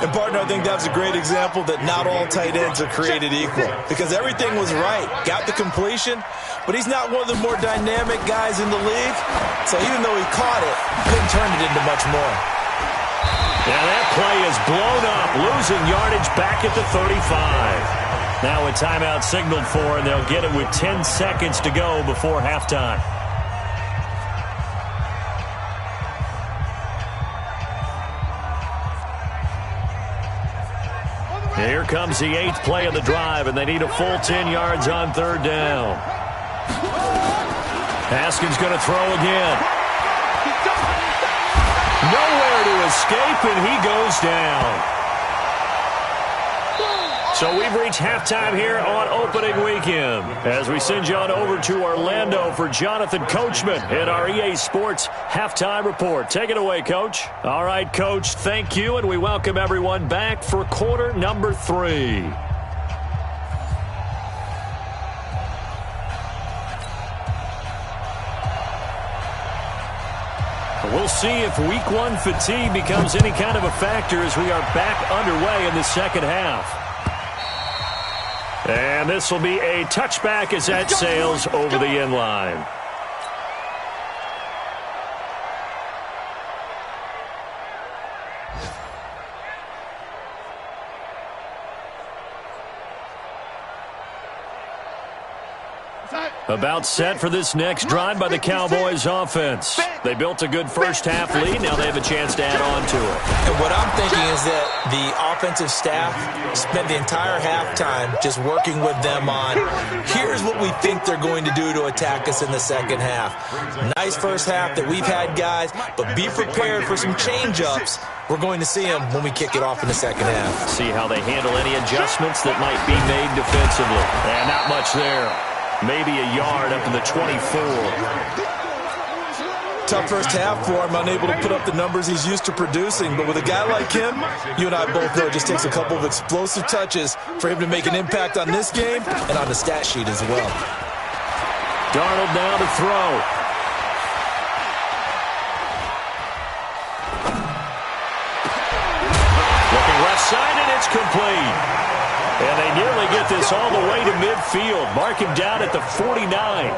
[SPEAKER 5] And, partner, I think that's a great example that not all tight ends are created equal. Because everything was right. Got the completion, but he's not one of the more dynamic guys in the league. So even though he caught it, he couldn't turn it into much more.
[SPEAKER 1] Yeah, that play is blown up, losing yardage back at the 35. Now a timeout signaled for, and they'll get it with 10 seconds to go before halftime. Here comes the 8th play of the drive, and they need a full 10 yards on 3rd down. Haskins going to throw again. Nowhere to escape, and he goes down. So we've reached halftime here on opening weekend as we send you on over to Orlando for Jonathan Coachman in our EA Sports Halftime Report. Take it away, Coach. All right, Coach, thank you, and we welcome everyone back for quarter number 3. We'll see if week 1 fatigue becomes any kind of a factor as we are back underway in the second half. And this will be a touchback as that sails over the end line. About set for this next drive by the Cowboys offense. They built a good first half lead. Now they have a chance to add on to it.
[SPEAKER 5] And what I'm thinking is that the offensive staff spent the entire halftime just working with them on, here's what we think they're going to do to attack us in the second half. Nice first half that we've had, guys, but be prepared for some change-ups. We're going to see them when we kick it off in the second half.
[SPEAKER 1] See how they handle any adjustments that might be made defensively. And not much there. Maybe a yard up to the 24.
[SPEAKER 5] Tough first half for him, unable to put up the numbers he's used to producing. But with a guy like him, you and I both know it just takes a couple of explosive touches for him to make an impact on this game and on the stat sheet as well.
[SPEAKER 1] Darnold now to throw. Looking left side, and it's complete. And they nearly get this all the way to midfield. Mark him down at the 49.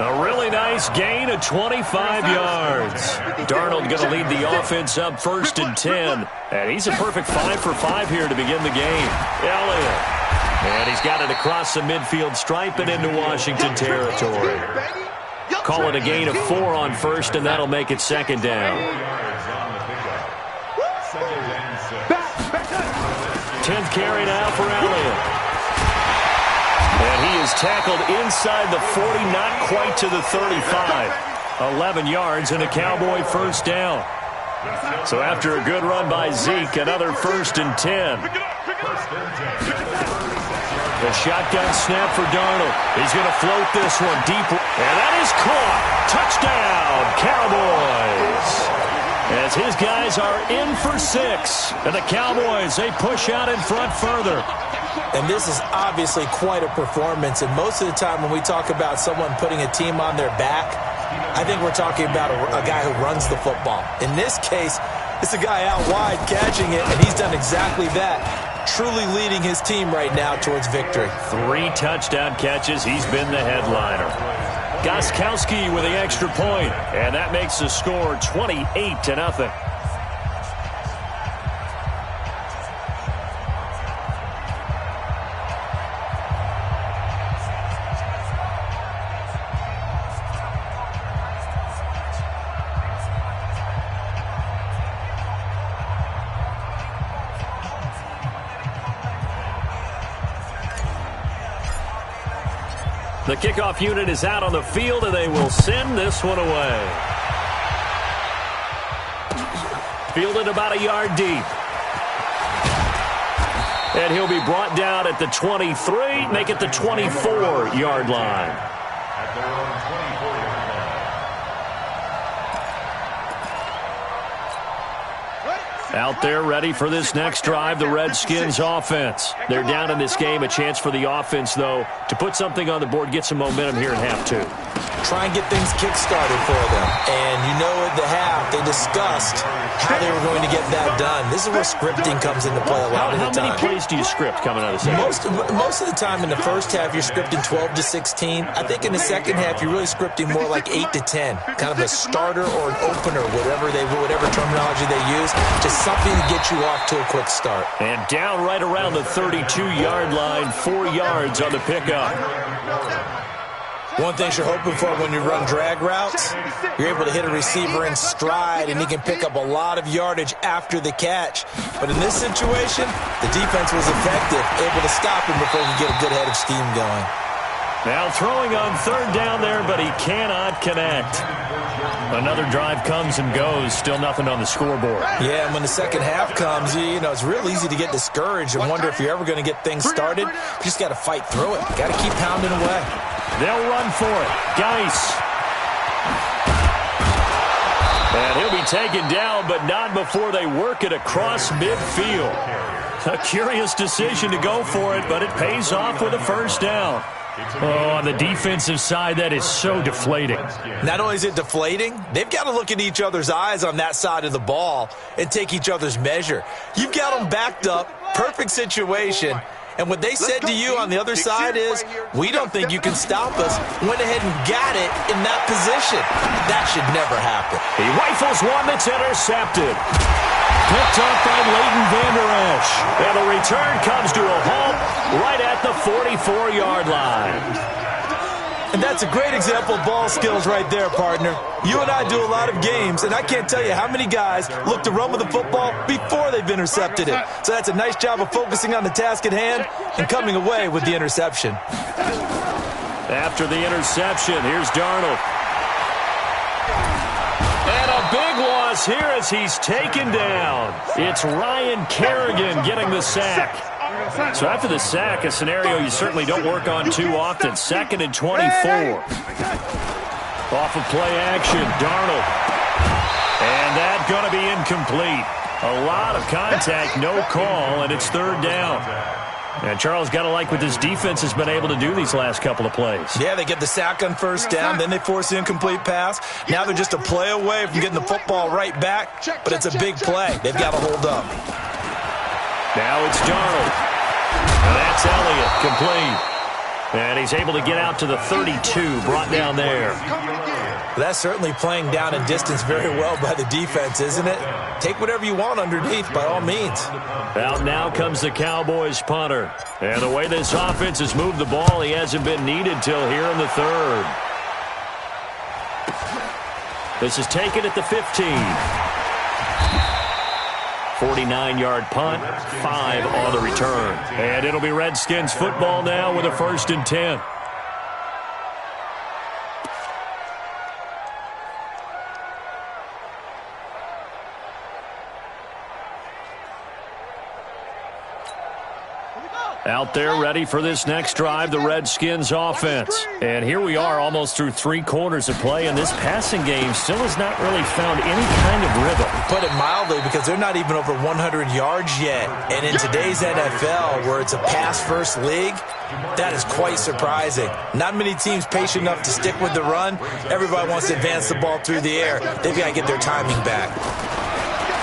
[SPEAKER 1] A really nice gain of 25 yards. Darnold going to lead the offense up 1st and 10. And he's a perfect 5 for 5 here to begin the game. Elliott. And he's got it across the midfield stripe and into Washington territory. Call it a gain of 4 on 1st, and that'll make it 2nd down. 10th carry now for Elliott. And he is tackled inside the 40, not quite to the 35. 11 yards and a Cowboy 1st down. So after a good run by Zeke, another 1st and 10. The shotgun snap for Darnold. He's going to float this one deep. And that is caught. Touchdown, Cowboys. As his guys are in for 6. And the Cowboys, they push out in front further.
[SPEAKER 5] And this is obviously quite a performance. And most of the time when we talk about someone putting a team on their back, I think we're talking about a guy who runs the football. In this case, It's a guy out wide catching it, and he's done exactly that. Truly leading his team right now towards victory.
[SPEAKER 1] 3 touchdown catches. He's been the headliner. Gostkowski with the extra point, and that makes the score 28-0. The kickoff unit is out on the field, and they will send this one away. Fielded about a yard deep. And he'll be brought down at the 23, make it the 24-yard line.
[SPEAKER 2] At their own 24-yard line.
[SPEAKER 1] Out there ready for this next drive, the Redskins offense. They're down in this game. A chance for the offense, though, to put something on the board, get some momentum here in half 2.
[SPEAKER 5] Try and get things kick-started for them. And you know at the half, they discussed how they were going to get that done. This is where scripting comes into play a lot of the time.
[SPEAKER 1] How many plays do you script coming out of the second?
[SPEAKER 5] Most of the time in the first half, you're scripting 12 to 16. I think in the second half, you're really scripting more like 8 to 10. Kind of a starter or an opener, whatever terminology they use. Just something to get you off to a quick start.
[SPEAKER 1] And down right around the 32-yard line, 4 yards on the pickup.
[SPEAKER 5] One thing you're hoping for when you run drag routes, you're able to hit a receiver in stride, and he can pick up a lot of yardage after the catch. But in this situation, the defense was effective, able to stop him before he could get a good head of steam going.
[SPEAKER 1] Now throwing on 3rd down there, but he cannot connect. Another drive comes and goes, still nothing on the scoreboard.
[SPEAKER 5] Yeah, and when the second half comes, you know, it's real easy to get discouraged and wonder if you're ever going to get things started. You just got to fight through it. Got to keep pounding away.
[SPEAKER 1] They'll run for it. Geis. And he'll be taken down, but not before they work it across midfield. A curious decision to go for it, but it pays off with a first down. Oh, on the defensive side, that is so deflating.
[SPEAKER 5] Not only is it deflating, they've got to look in each other's eyes on that side of the ball and take each other's measure. You've got them backed up, perfect situation. And what they said to you on the other side is, we don't think you can stop us. Went ahead and got it in that position. That should never happen.
[SPEAKER 1] He rifles one that's intercepted. Picked up by Leighton Vander Esch. And the return comes to a halt right at the 44-yard line.
[SPEAKER 5] And that's a great example of ball skills right there, partner. You and I do a lot of games, and I can't tell you how many guys look to run with the football before they've intercepted it. So that's a nice job of focusing on the task at hand and coming away with the interception.
[SPEAKER 1] After the interception, here's Darnold. And a big loss here as he's taken down. It's Ryan Kerrigan getting the sack. So after the sack, a scenario you certainly don't work on too often. 2nd and 24. Off of play action, Darnold. And that's going to be incomplete. A lot of contact, no call, and it's 3rd down. And Charles, got to like what this defense has been able to do these last couple of plays.
[SPEAKER 5] Yeah, they get the sack on first down, then they force the incomplete pass. Now they're just a play away from getting the football right back, but it's a big play. They've got to hold up.
[SPEAKER 1] Now it's Darnold. And that's Elliott, complete. And he's able to get out to the 32, brought down there.
[SPEAKER 5] That's certainly playing down in distance very well by the defense, isn't it? Take whatever you want underneath, by all means.
[SPEAKER 1] Out now comes the Cowboys punter. And the way this offense has moved the ball, he hasn't been needed till here in the 3rd. This is taken at the 15. 49-yard punt, 5 on the return. And it'll be Redskins football now with a 1st and 10. Out there ready for this next drive, the Redskins offense. And here we are almost through 3 quarters of play, and this passing game still has not really found any kind of rhythm.
[SPEAKER 5] Put it mildly, because they're not even over 100 yards yet. And in today's NFL, where it's a pass-first league, that is quite surprising. Not many teams patient enough to stick with the run. Everybody wants to advance the ball through the air. They've got to get their timing back.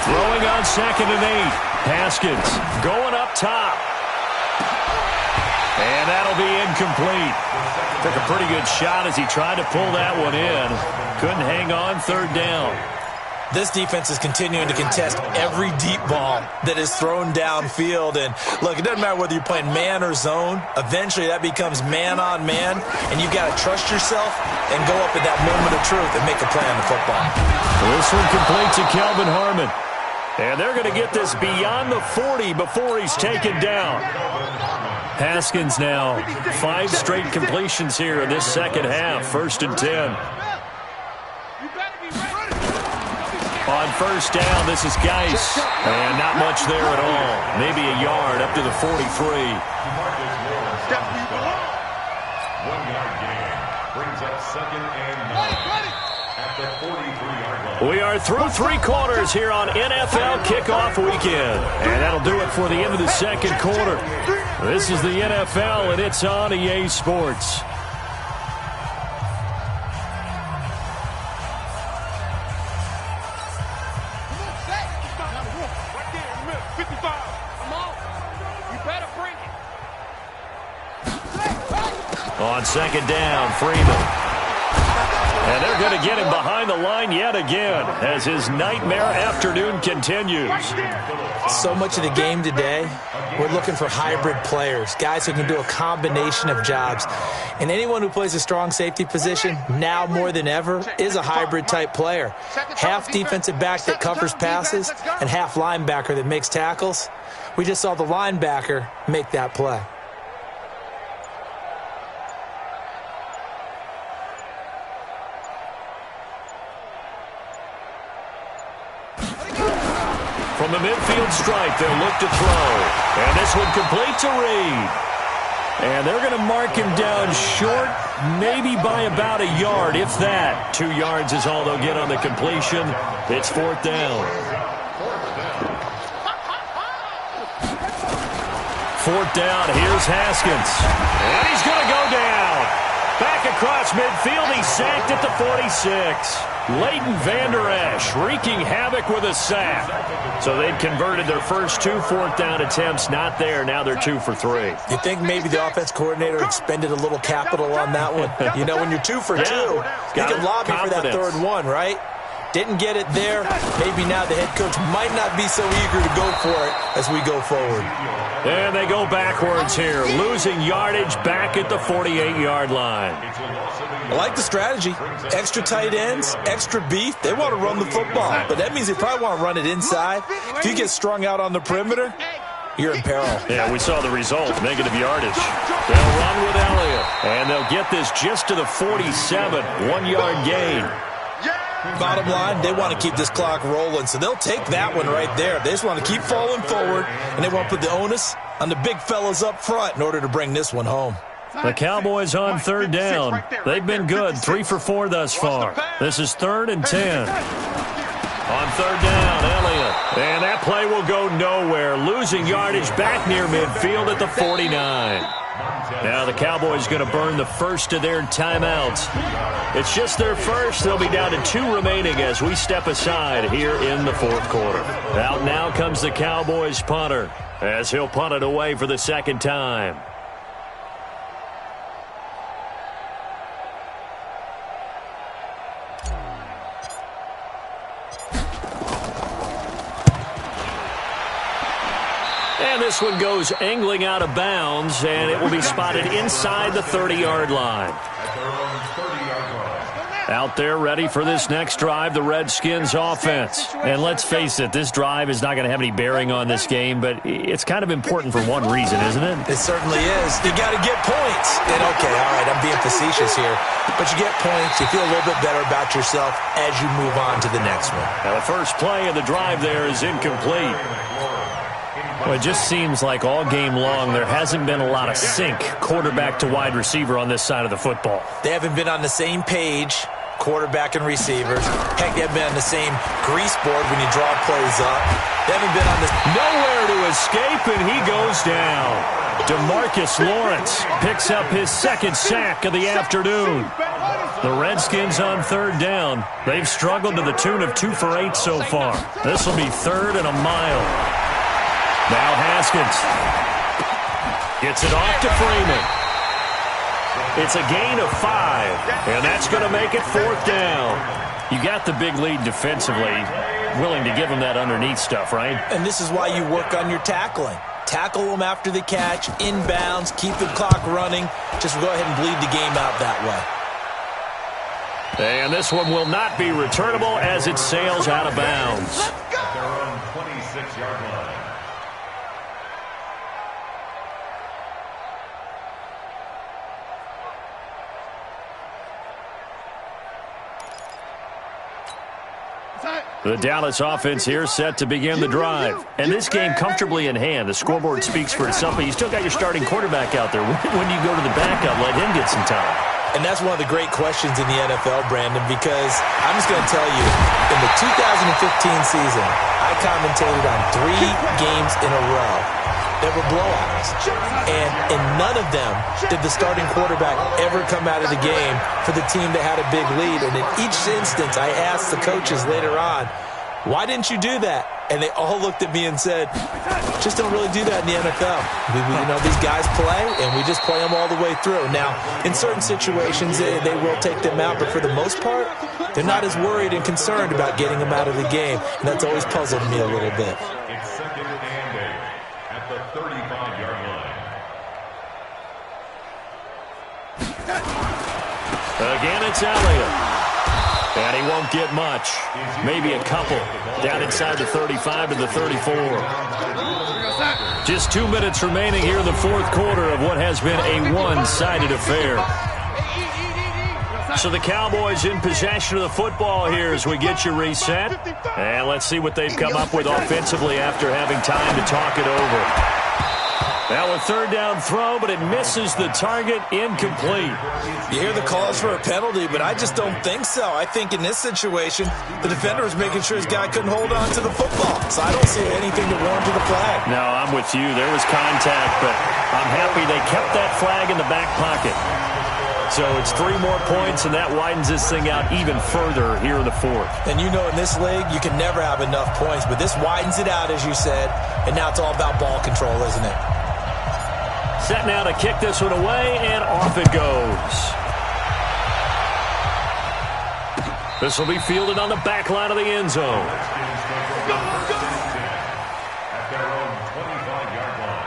[SPEAKER 1] Throwing on 2nd and 8. Haskins going up top. And that'll be incomplete. Took a pretty good shot as he tried to pull that one in. Couldn't hang on 3rd down.
[SPEAKER 5] This defense is continuing to contest every deep ball that is thrown downfield. And, look, it doesn't matter whether you're playing man or zone. Eventually that becomes man on man, and you've got to trust yourself and go up at that moment of truth and make a play on the football.
[SPEAKER 1] This one complete to Kelvin Harmon. And they're going to get this beyond the 40 before he's taken down. Haskins now 5 straight completions here in this second half. 1st and 10. On 1st down, this is Geis. And not much there at all. Maybe a yard up to the 43.
[SPEAKER 2] 1-yard gain. Brings up 2nd and 9 at the 43-yard line.
[SPEAKER 1] We are through 3 quarters here on NFL Kickoff Weekend. And that'll do it for the end of the second quarter. This is the NFL, and it's on EA Sports. On 2nd down, Freeman. And they're going to get him behind the line yet again as his nightmare afternoon continues.
[SPEAKER 4] So much of the game today, we're looking for hybrid players, guys who can do a combination of jobs. And anyone who plays a strong safety position, now more than ever, is a hybrid-type player. Half defensive back that covers passes and half linebacker that makes tackles. We just saw the linebacker make that play.
[SPEAKER 1] From the midfield stripe, they'll look to throw. And this one complete to Reed. And they're going to mark him down short, maybe by about a yard, if that. 2 yards is all they'll get on the completion. It's 4th down. 4th down, here's Haskins. And he's going to go down. Back across midfield, he's sacked at the 46. Leighton Vander Esch wreaking havoc with a sack. So they'd converted their first 2 4th down attempts. Not there. Now they're 2 for 3.
[SPEAKER 5] You think maybe the offense coordinator expended a little capital on that one? You know, when you're 2 for 2, you can lobby for that 3rd one, right? Didn't get it there. Maybe now the head coach might not be so eager to go for it as we go forward.
[SPEAKER 1] And they go backwards here, losing yardage back at the 48-yard line.
[SPEAKER 5] I like the strategy. Extra tight ends, extra beef. They want to run the football, but that means they probably want to run it inside. If you get strung out on the perimeter, you're in peril.
[SPEAKER 1] Yeah, we saw the result, negative yardage. They'll run with Elliott, and they'll get this just to the 47, 1-yard gain.
[SPEAKER 5] Bottom line, they want to keep this clock rolling, so they'll take that one right there. They just want to keep falling forward, and they want to put the onus on the big fellas up front in order to bring this one home.
[SPEAKER 1] The Cowboys on 3rd down. They've been good, 3 for 4 thus far. This is 3rd and 10. On 3rd down, Elliott. And that play will go nowhere, losing yardage back near midfield at the 49. Now the Cowboys going to burn the first of their timeouts. It's just their first. They'll be down to 2 remaining as we step aside here in the 4th quarter. Out now comes the Cowboys punter as he'll punt it away for the 2nd time. And this one goes angling out of bounds, and it will be spotted inside the 30-yard line. Out there ready for this next drive, the Redskins offense. And let's face it, this drive is not going to have any bearing on this game, but it's kind of important for one reason, isn't it?
[SPEAKER 5] It certainly is. You got to get points. And okay, all right, I'm being facetious here, but you get points, you feel a little bit better about yourself as you move on to the next one.
[SPEAKER 1] Now the first play of the drive there is incomplete. Well, it just seems like all game long there hasn't been a lot of sync quarterback to wide receiver on this side of the football.
[SPEAKER 5] They haven't been on the same page quarterback and receivers. Heck, they haven't been on the same grease board when you draw plays up. They haven't been on this.
[SPEAKER 1] Nowhere to escape, and he goes down. DeMarcus Lawrence picks up his second sack of the afternoon. The Redskins on third down. They've struggled to the tune of 2 for 8 so far. This will be 3rd and a mile. Now Haskins gets it off to Freeman. It's a gain of 5, and that's going to make it 4th down. You got the big lead defensively, willing to give them that underneath stuff, right?
[SPEAKER 5] And this is why you work on your tackling. Tackle them after the catch, inbounds, keep the clock running. Just go ahead and bleed the game out that way.
[SPEAKER 1] And this one will not be returnable as it sails out of bounds.
[SPEAKER 2] At their own 26-yard line.
[SPEAKER 1] The Dallas offense here set to begin the drive. And this game comfortably in hand. The scoreboard speaks for itself, but you still got your starting quarterback out there. When you go to the backup, let him get some time.
[SPEAKER 5] And that's one of the great questions in the NFL, Brandon, because I'm just going to tell you, in the 2015 season, I commentated on 3 games in a row that were blowouts. And in none of them did the starting quarterback ever come out of the game for the team that had a big lead. And in each instance, I asked the coaches later on, why didn't you do that? And they all looked at me and said, just don't really do that in the NFL. These guys play, and we just play them all the way through. Now, in certain situations, they will take them out, but for the most part, they're not as worried and concerned about getting them out of the game. And that's always puzzled me a little bit.
[SPEAKER 2] It's 2nd and 8 at the 35-yard line.
[SPEAKER 1] Again, it's Elliott. And he won't get much. Maybe a couple. Down inside the 35 to the 34. Just 2 minutes remaining here in the 4th quarter of what has been a one-sided affair. So the Cowboys in possession of the football here as we get you reset. And let's see what they've come up with offensively after having time to talk it over. Now a 3rd down throw, but it misses the target, incomplete.
[SPEAKER 5] You hear the calls for a penalty, but I just don't think so. I think in this situation, the defender was making sure his guy couldn't hold on to the football. So I don't see anything to warrant to the flag.
[SPEAKER 1] No, I'm with you. There was contact, but I'm happy they kept that flag in the back pocket. So it's 3 more points, and that widens this thing out even further here in the 4th.
[SPEAKER 5] And you know in this league, you can never have enough points, but this widens it out, as you said, and now it's all about ball control, isn't it?
[SPEAKER 1] Set now to kick this one away, and off it goes. This will be fielded on the back line of the end zone.
[SPEAKER 2] At their own 25-yard line.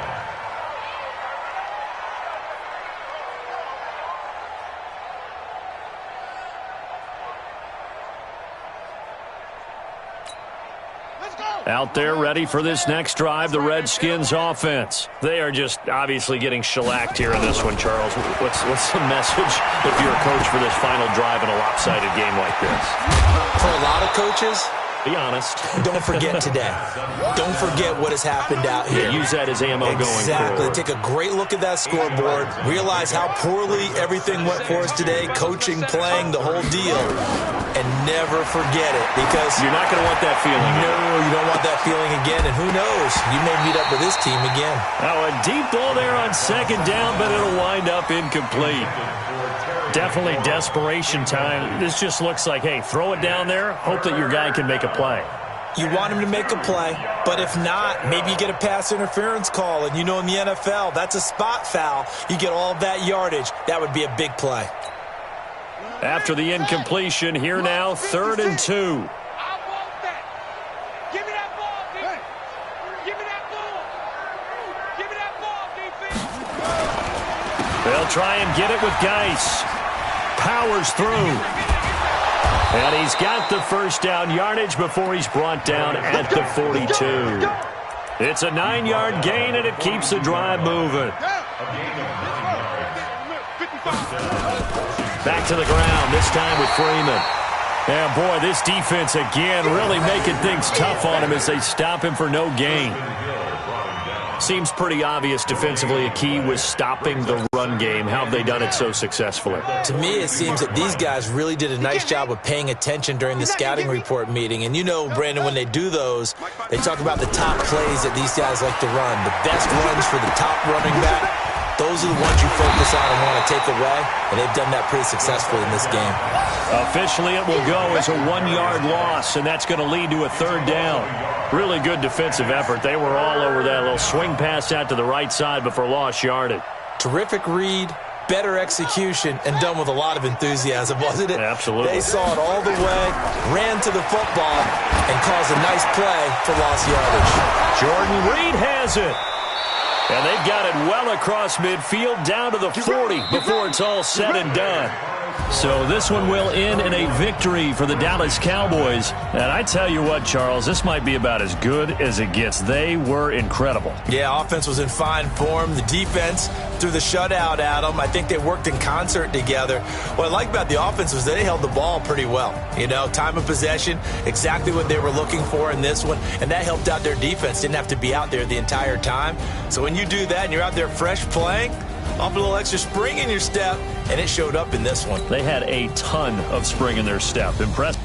[SPEAKER 1] Out there ready for this next drive, the Redskins offense. They are just obviously getting shellacked here in this one, Charles. What's the message if you're a coach for this final drive in a lopsided game like this?
[SPEAKER 5] For a lot of coaches,
[SPEAKER 1] be honest.
[SPEAKER 5] Don't forget today. Don't forget what has happened out here.
[SPEAKER 1] Yeah, use that as ammo going forward.
[SPEAKER 5] Exactly. Take a great look at that scoreboard. Realize how poorly everything went for us today. Coaching, playing, the whole deal. And never forget it, because
[SPEAKER 1] you're not going to want that feeling.
[SPEAKER 5] No, you don't want that feeling again. And who knows? You may meet up with this team again.
[SPEAKER 1] Now a deep ball there on 2nd down, but it'll wind up incomplete. Definitely desperation time. This just looks like, hey, throw it down there, hope that your guy can make a play.
[SPEAKER 5] You want him to make a play, but if not, maybe you get a pass interference call. And you know in the NFL, that's a spot foul. You get all of that yardage. That would be a big play.
[SPEAKER 1] After the incompletion, here now, 3rd and 2.
[SPEAKER 3] I want that. Give me that ball, defense. Give me that ball. Give me that ball, defense.
[SPEAKER 1] They'll try and get it with Geis. Powers through. And he's got the first down yardage before he's brought down at the 42. It's a 9-yard gain, and it keeps the drive moving. Back to the ground, this time with Freeman. And boy, this defense again really making things tough on him as they stop him for no gain. Seems pretty obvious defensively a key was stopping the run game. How have they done it so successfully?
[SPEAKER 4] To me, it seems that these guys really did a nice job of paying attention during the scouting report meeting. And you know, Brandon, when they do those, they talk about the top plays that these guys like to run. The best runs for the top running back, those are the ones you focus on and want to take away. And they've done that pretty successfully in this game.
[SPEAKER 1] Officially, it will go as a 1-yard loss, and that's going to lead to a 3rd down. Really good defensive effort. They were all over that little swing pass out to the right side before lost yardage.
[SPEAKER 4] Terrific read, better execution, and done with a lot of enthusiasm, wasn't it?
[SPEAKER 1] Absolutely.
[SPEAKER 4] They saw it all the way, ran to the football, and caused a nice play for lost yardage.
[SPEAKER 1] Jordan Reed has it. And they've got it well across midfield down to the 40 before it's all said and done. So this one will end in a victory for the Dallas Cowboys. And I tell you what, Charles, this might be about as good as it gets. They were incredible.
[SPEAKER 4] Yeah, offense was in fine form. The defense threw the shutout at them. I think they worked in concert together. What I like about the offense was they held the ball pretty well. You know, time of possession, exactly what they were looking for in this one. And that helped out their defense. Didn't have to be out there the entire time. So when you do that and you're out there fresh playing, off a little extra spring in your step, and it showed up in this one.
[SPEAKER 1] They had a ton of spring in their step. Impressive.